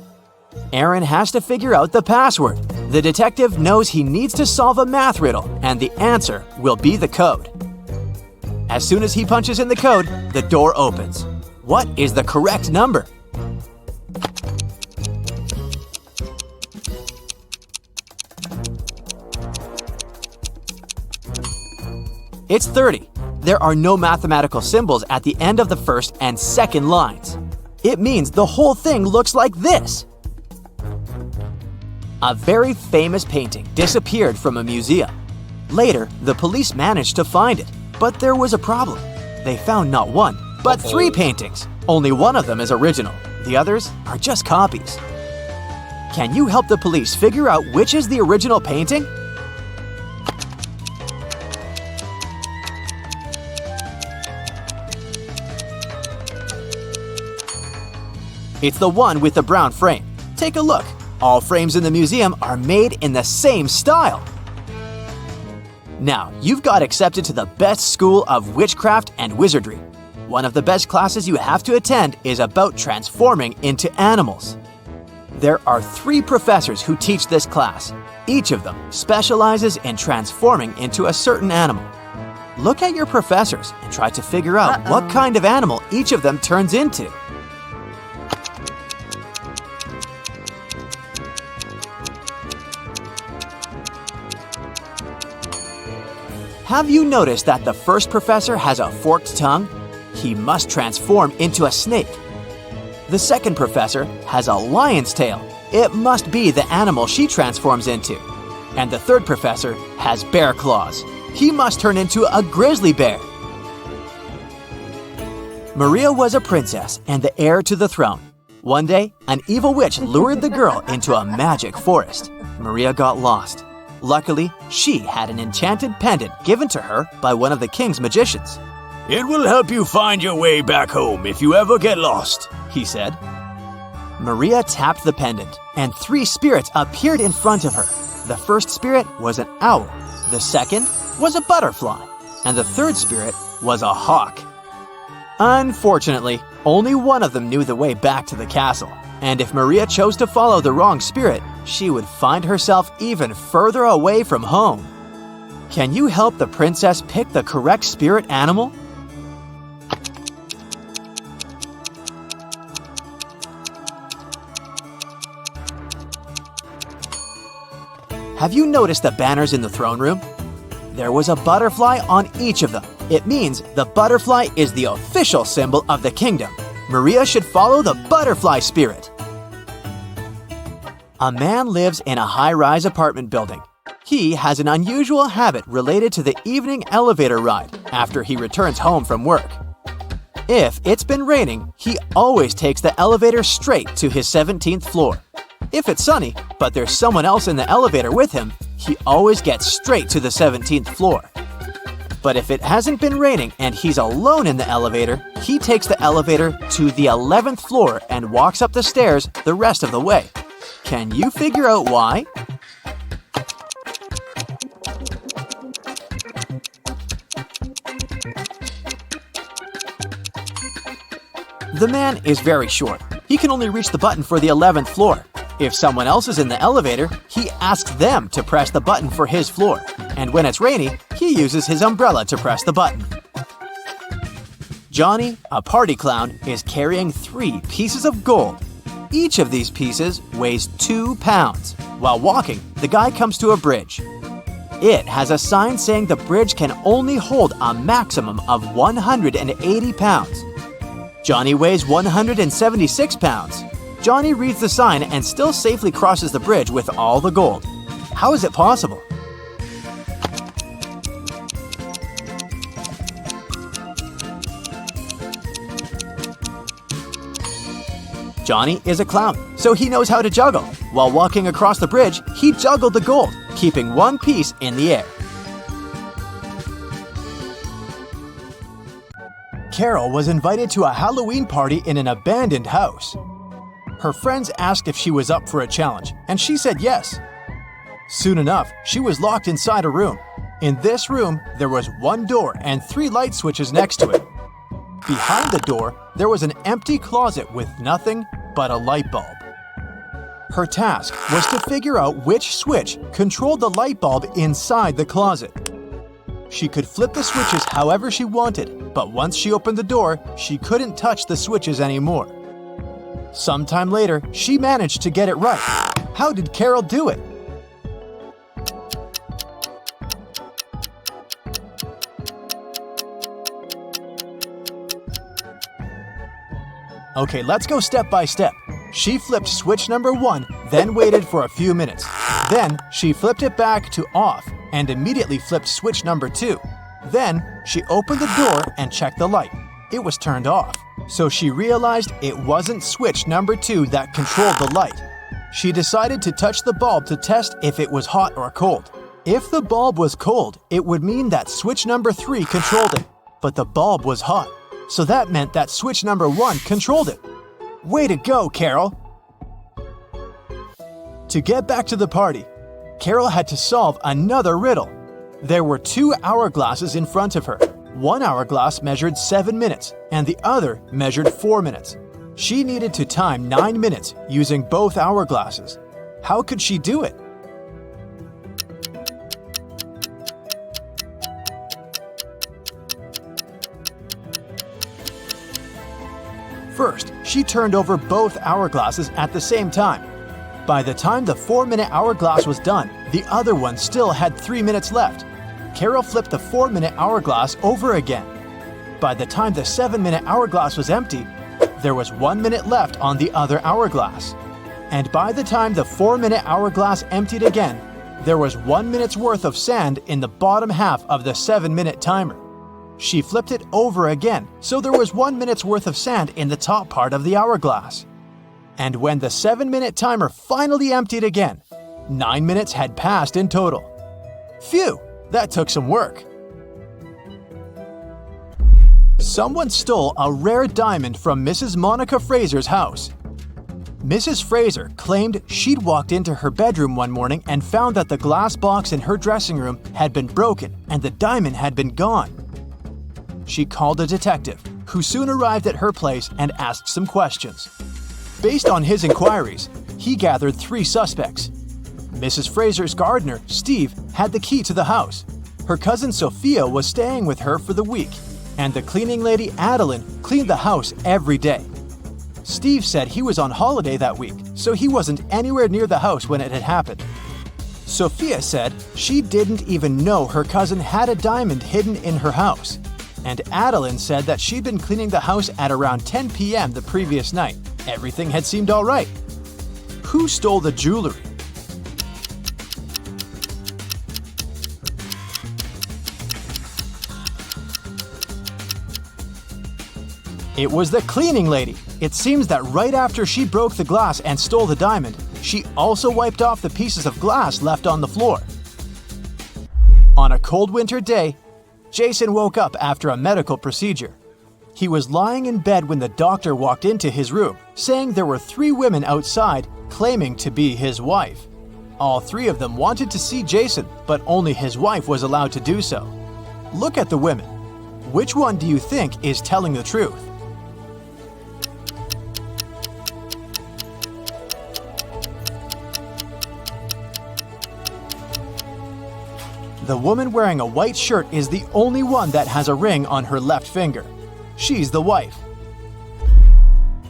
Aaron has to figure out the password. The detective knows he needs to solve a math riddle, and the answer will be the code. As soon as he punches in the code, the door opens. What is the correct number? It's 30. There are no mathematical symbols at the end of the first and second lines. It means the whole thing looks like this. A very famous painting disappeared from a museum. Later, the police managed to find it, but there was a problem. They found not one, but 3 paintings. Only one of them is original. The others are just copies. Can you help the police figure out which is the original painting? It's the one with the brown frame. Take a look. All frames in the museum are made in the same style. Now, you've got accepted to the best school of witchcraft and wizardry. One of the best classes you have to attend is about transforming into animals. There are 3 professors who teach this class. Each of them specializes in transforming into a certain animal. Look at your professors and try to figure out what kind of animal each of them turns into. Have you noticed that the first professor has a forked tongue? He must transform into a snake. The second professor has a lion's tail. It must be the animal she transforms into. And the third professor has bear claws. He must turn into a grizzly bear. Maria was a princess and the heir to the throne. One day, an evil witch lured the girl into a magic forest. Maria got lost. Luckily, she had an enchanted pendant given to her by one of the king's magicians. "It will help you find your way back home if you ever get lost," he said. Maria tapped the pendant, and 3 spirits appeared in front of her. The first spirit was an owl, the second was a butterfly, and the third spirit was a hawk. Unfortunately, only one of them knew the way back to the castle, and if Maria chose to follow the wrong spirit, she would find herself even further away from home. Can you help the princess pick the correct spirit animal? Have you noticed the banners in the throne room? There was a butterfly on each of them. It means the butterfly is the official symbol of the kingdom. Maria should follow the butterfly spirit. A man lives in a high-rise apartment building. He has an unusual habit related to the evening elevator ride after he returns home from work. If it's been raining, he always takes the elevator straight to his 17th floor. If it's sunny, but there's someone else in the elevator with him, he always gets straight to the 17th floor. But if it hasn't been raining and he's alone in the elevator, he takes the elevator to the 11th floor and walks up the stairs the rest of the way. Can you figure out why? The man is very short. He can only reach the button for the 11th floor. If someone else is in the elevator, he asks them to press the button for his floor. And when it's rainy, he uses his umbrella to press the button. Johnny, a party clown, is carrying 3 pieces of gold. Each of these pieces weighs 2 pounds. While walking, the guy comes to a bridge. It has a sign saying the bridge can only hold a maximum of 180 pounds. Johnny weighs 176 pounds. Johnny reads the sign and still safely crosses the bridge with all the gold. How is it possible? Johnny is a clown, so he knows how to juggle. While walking across the bridge, he juggled the gold, keeping one piece in the air. Carol was invited to a Halloween party in an abandoned house. Her friends asked if she was up for a challenge, and she said yes. Soon enough, she was locked inside a room. In this room, there was 1 door and 3 light switches next to it. Behind the door, there was an empty closet with nothing but a light bulb. Her task was to figure out which switch controlled the light bulb inside the closet. She could flip the switches however she wanted, but once she opened the door, she couldn't touch the switches anymore. Sometime later, she managed to get it right. How did Carol do it? Okay, let's go step by step. She flipped switch number 1, then waited for a few minutes. Then, she flipped it back to off and immediately flipped switch number 2. Then, she opened the door and checked the light. It was turned off. So she realized it wasn't switch number 2 that controlled the light. She decided to touch the bulb to test if it was hot or cold. If the bulb was cold, it would mean that switch number 3 controlled it. But the bulb was hot, so that meant that switch number 1 controlled it. Way to go, Carol! To get back to the party, Carol had to solve another riddle. There were 2 hourglasses in front of her. One hourglass measured 7 minutes, and the other measured 4 minutes. She needed to time 9 minutes using both hourglasses. How could she do it? First, she turned over both hourglasses at the same time. By the time the 4-minute hourglass was done, the other one still had 3 minutes left. Carol flipped the 4-minute hourglass over again. By the time the 7-minute hourglass was empty, there was 1 minute left on the other hourglass. And by the time the 4-minute hourglass emptied again, there was 1 minute's worth of sand in the bottom half of the 7-minute timer. She flipped it over again, so there was 1 minute's worth of sand in the top part of the hourglass. And when the 7-minute timer finally emptied again, 9 minutes had passed in total. Phew, that took some work. Someone stole a rare diamond from Mrs. Monica Fraser's house. Mrs. Fraser claimed she'd walked into her bedroom one morning and found that the glass box in her dressing room had been broken and the diamond had been gone. She called a detective, who soon arrived at her place and asked some questions. Based on his inquiries, he gathered 3 suspects. Mrs. Fraser's gardener, Steve, had the key to the house. Her cousin Sophia was staying with her for the week, and the cleaning lady Adeline cleaned the house every day. Steve said he was on holiday that week, so he wasn't anywhere near the house when it had happened. Sophia said she didn't even know her cousin had a diamond hidden in her house. And Adeline said that she'd been cleaning the house at around 10 p.m. the previous night. Everything had seemed all right. Who stole the jewelry? It was the cleaning lady. It seems that right after she broke the glass and stole the diamond, she also wiped off the pieces of glass left on the floor. On a cold winter day, Jason woke up after a medical procedure. He was lying in bed when the doctor walked into his room, saying there were 3 women outside claiming to be his wife. All 3 of them wanted to see Jason, but only his wife was allowed to do so. Look at the women. Which one do you think is telling the truth? The woman wearing a white shirt is the only one that has a ring on her left finger. She's the wife.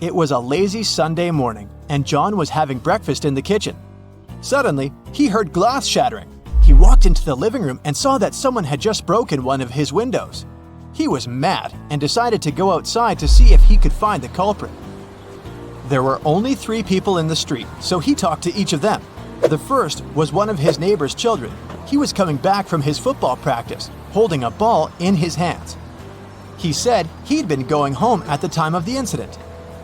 It was a lazy Sunday morning, and John was having breakfast in the kitchen. Suddenly, he heard glass shattering. He walked into the living room and saw that someone had just broken one of his windows. He was mad and decided to go outside to see if he could find the culprit. There were only 3 people in the street, so he talked to each of them. The first was one of his neighbor's children. He was coming back from his football practice, holding a ball in his hands. He said he'd been going home at the time of the incident.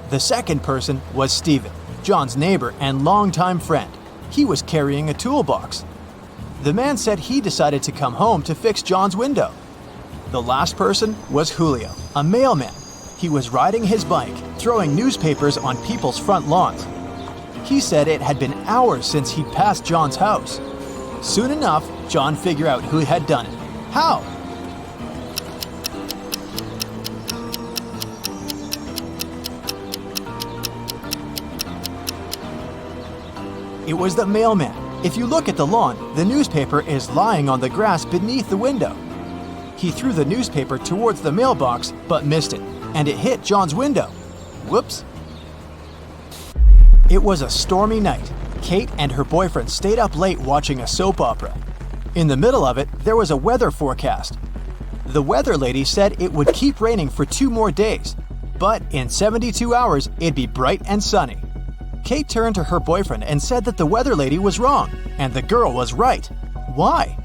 The second person was Stephen, John's neighbor and longtime friend. He was carrying a toolbox. The man said he decided to come home to fix John's window. The last person was Julio, a mailman. He was riding his bike, throwing newspapers on people's front lawns. He said it had been hours since he'd passed John's house. Soon enough, John figured out who had done it. How? It was the mailman. If you look at the lawn, the newspaper is lying on the grass beneath the window. He threw the newspaper towards the mailbox, but missed it, and it hit John's window. Whoops. It was a stormy night. Kate and her boyfriend stayed up late watching a soap opera. In the middle of it, there was a weather forecast. The weather lady said it would keep raining for 2 more days, but in 72 hours, it'd be bright and sunny. Kate turned to her boyfriend and said that the weather lady was wrong, and the girl was right. Why?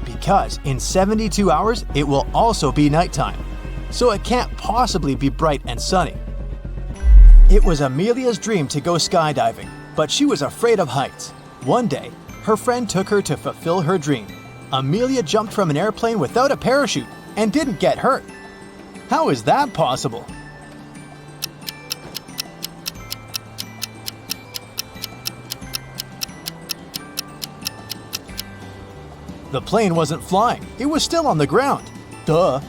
Because in 72 hours, it will also be nighttime, so it can't possibly be bright and sunny. It was Amelia's dream to go skydiving, but she was afraid of heights. One day, her friend took her to fulfill her dream. Amelia jumped from an airplane without a parachute and didn't get hurt. How is that possible? The plane wasn't flying, it was still on the ground. Duh.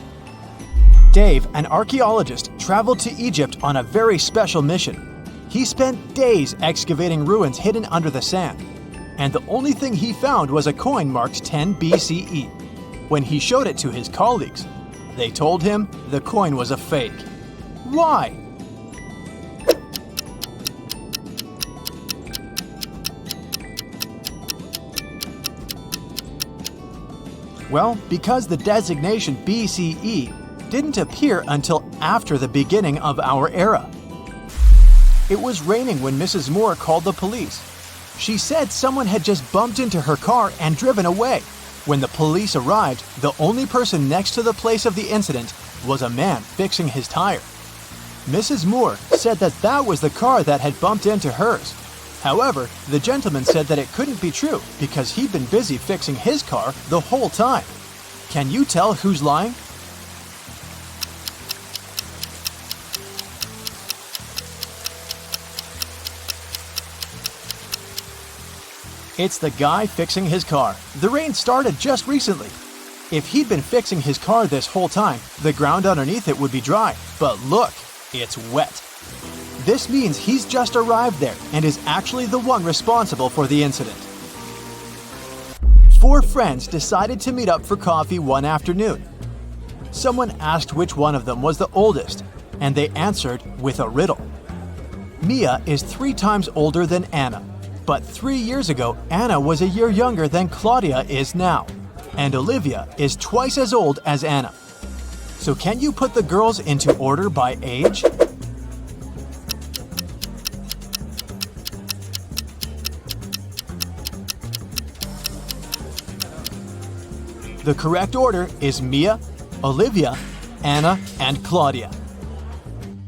Dave, an archaeologist, traveled to Egypt on a very special mission. He spent days excavating ruins hidden under the sand, and the only thing he found was a coin marked 10 BCE. When he showed it to his colleagues, they told him the coin was a fake. Why? Well, because the designation BCE didn't appear until after the beginning of our era. It was raining when Mrs. Moore called the police. She said someone had just bumped into her car and driven away. When the police arrived, the only person next to the place of the incident was a man fixing his tire. Mrs. Moore said that that was the car that had bumped into hers. However, the gentleman said that it couldn't be true because he'd been busy fixing his car the whole time. Can you tell who's lying? It's the guy fixing his car. The rain started just recently. If he'd been fixing his car this whole time, the ground underneath it would be dry. But look, it's wet. This means he's just arrived there and is actually the one responsible for the incident. 4 friends decided to meet up for coffee one afternoon. Someone asked which one of them was the oldest, and they answered with a riddle. Mia is 3 times older than Anna. But 3 years ago, Anna was a year younger than Claudia is now, and Olivia is twice as old as Anna. So can you put the girls into order by age? The correct order is Mia, Olivia, Anna, and Claudia.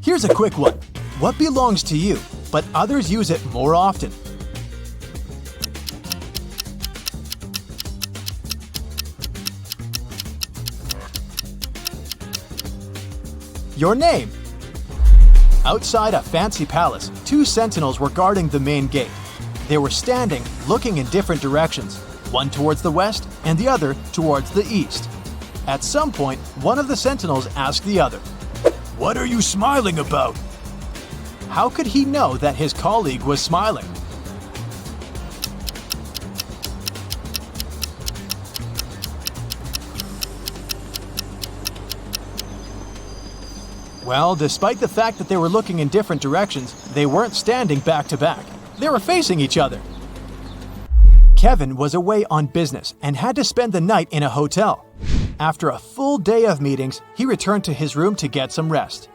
Here's a quick one. What belongs to you, but others use it more often? Your name. Outside a fancy palace, 2 sentinels were guarding the main gate. They were standing, looking in different directions, one towards the west and the other towards the east. At some point, one of the sentinels asked the other, What are you smiling about? how could he know that his colleague was smiling? Well, despite the fact that they were looking in different directions, they weren't standing back to back. They were facing each other. Kevin was away on business and had to spend the night in a hotel. After a full day of meetings, he returned to his room to get some rest.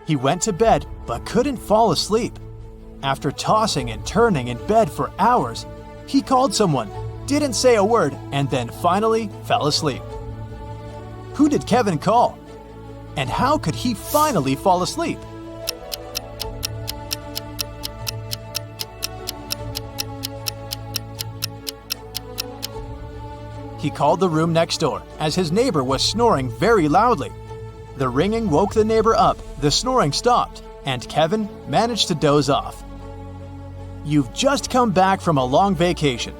He went to bed but couldn't fall asleep. After tossing and turning in bed for hours, he called someone, didn't say a word, and then finally fell asleep. Who did Kevin call? And how could he finally fall asleep? He called the room next door, as his neighbor was snoring very loudly. The ringing woke the neighbor up, the snoring stopped, and Kevin managed to doze off. You've just come back from a long vacation.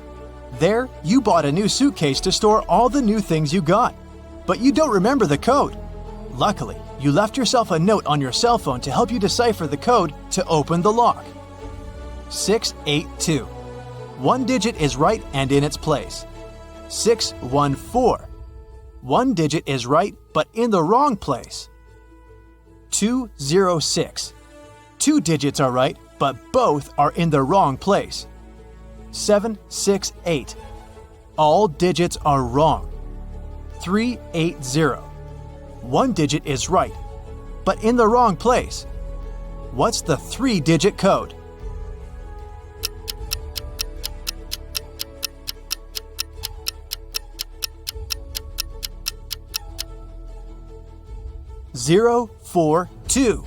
There, you bought a new suitcase to store all the new things you got, but you don't remember the code. Luckily, you left yourself a note on your cell phone to help you decipher the code to open the lock. 682. 1 digit is right and in its place. 614. 1 digit is right but in the wrong place. 206. 2 digits are right but both are in the wrong place. 768. All digits are wrong. 380. 1 digit is right, but in the wrong place. What's the 3-digit code? Zero, 4, 2.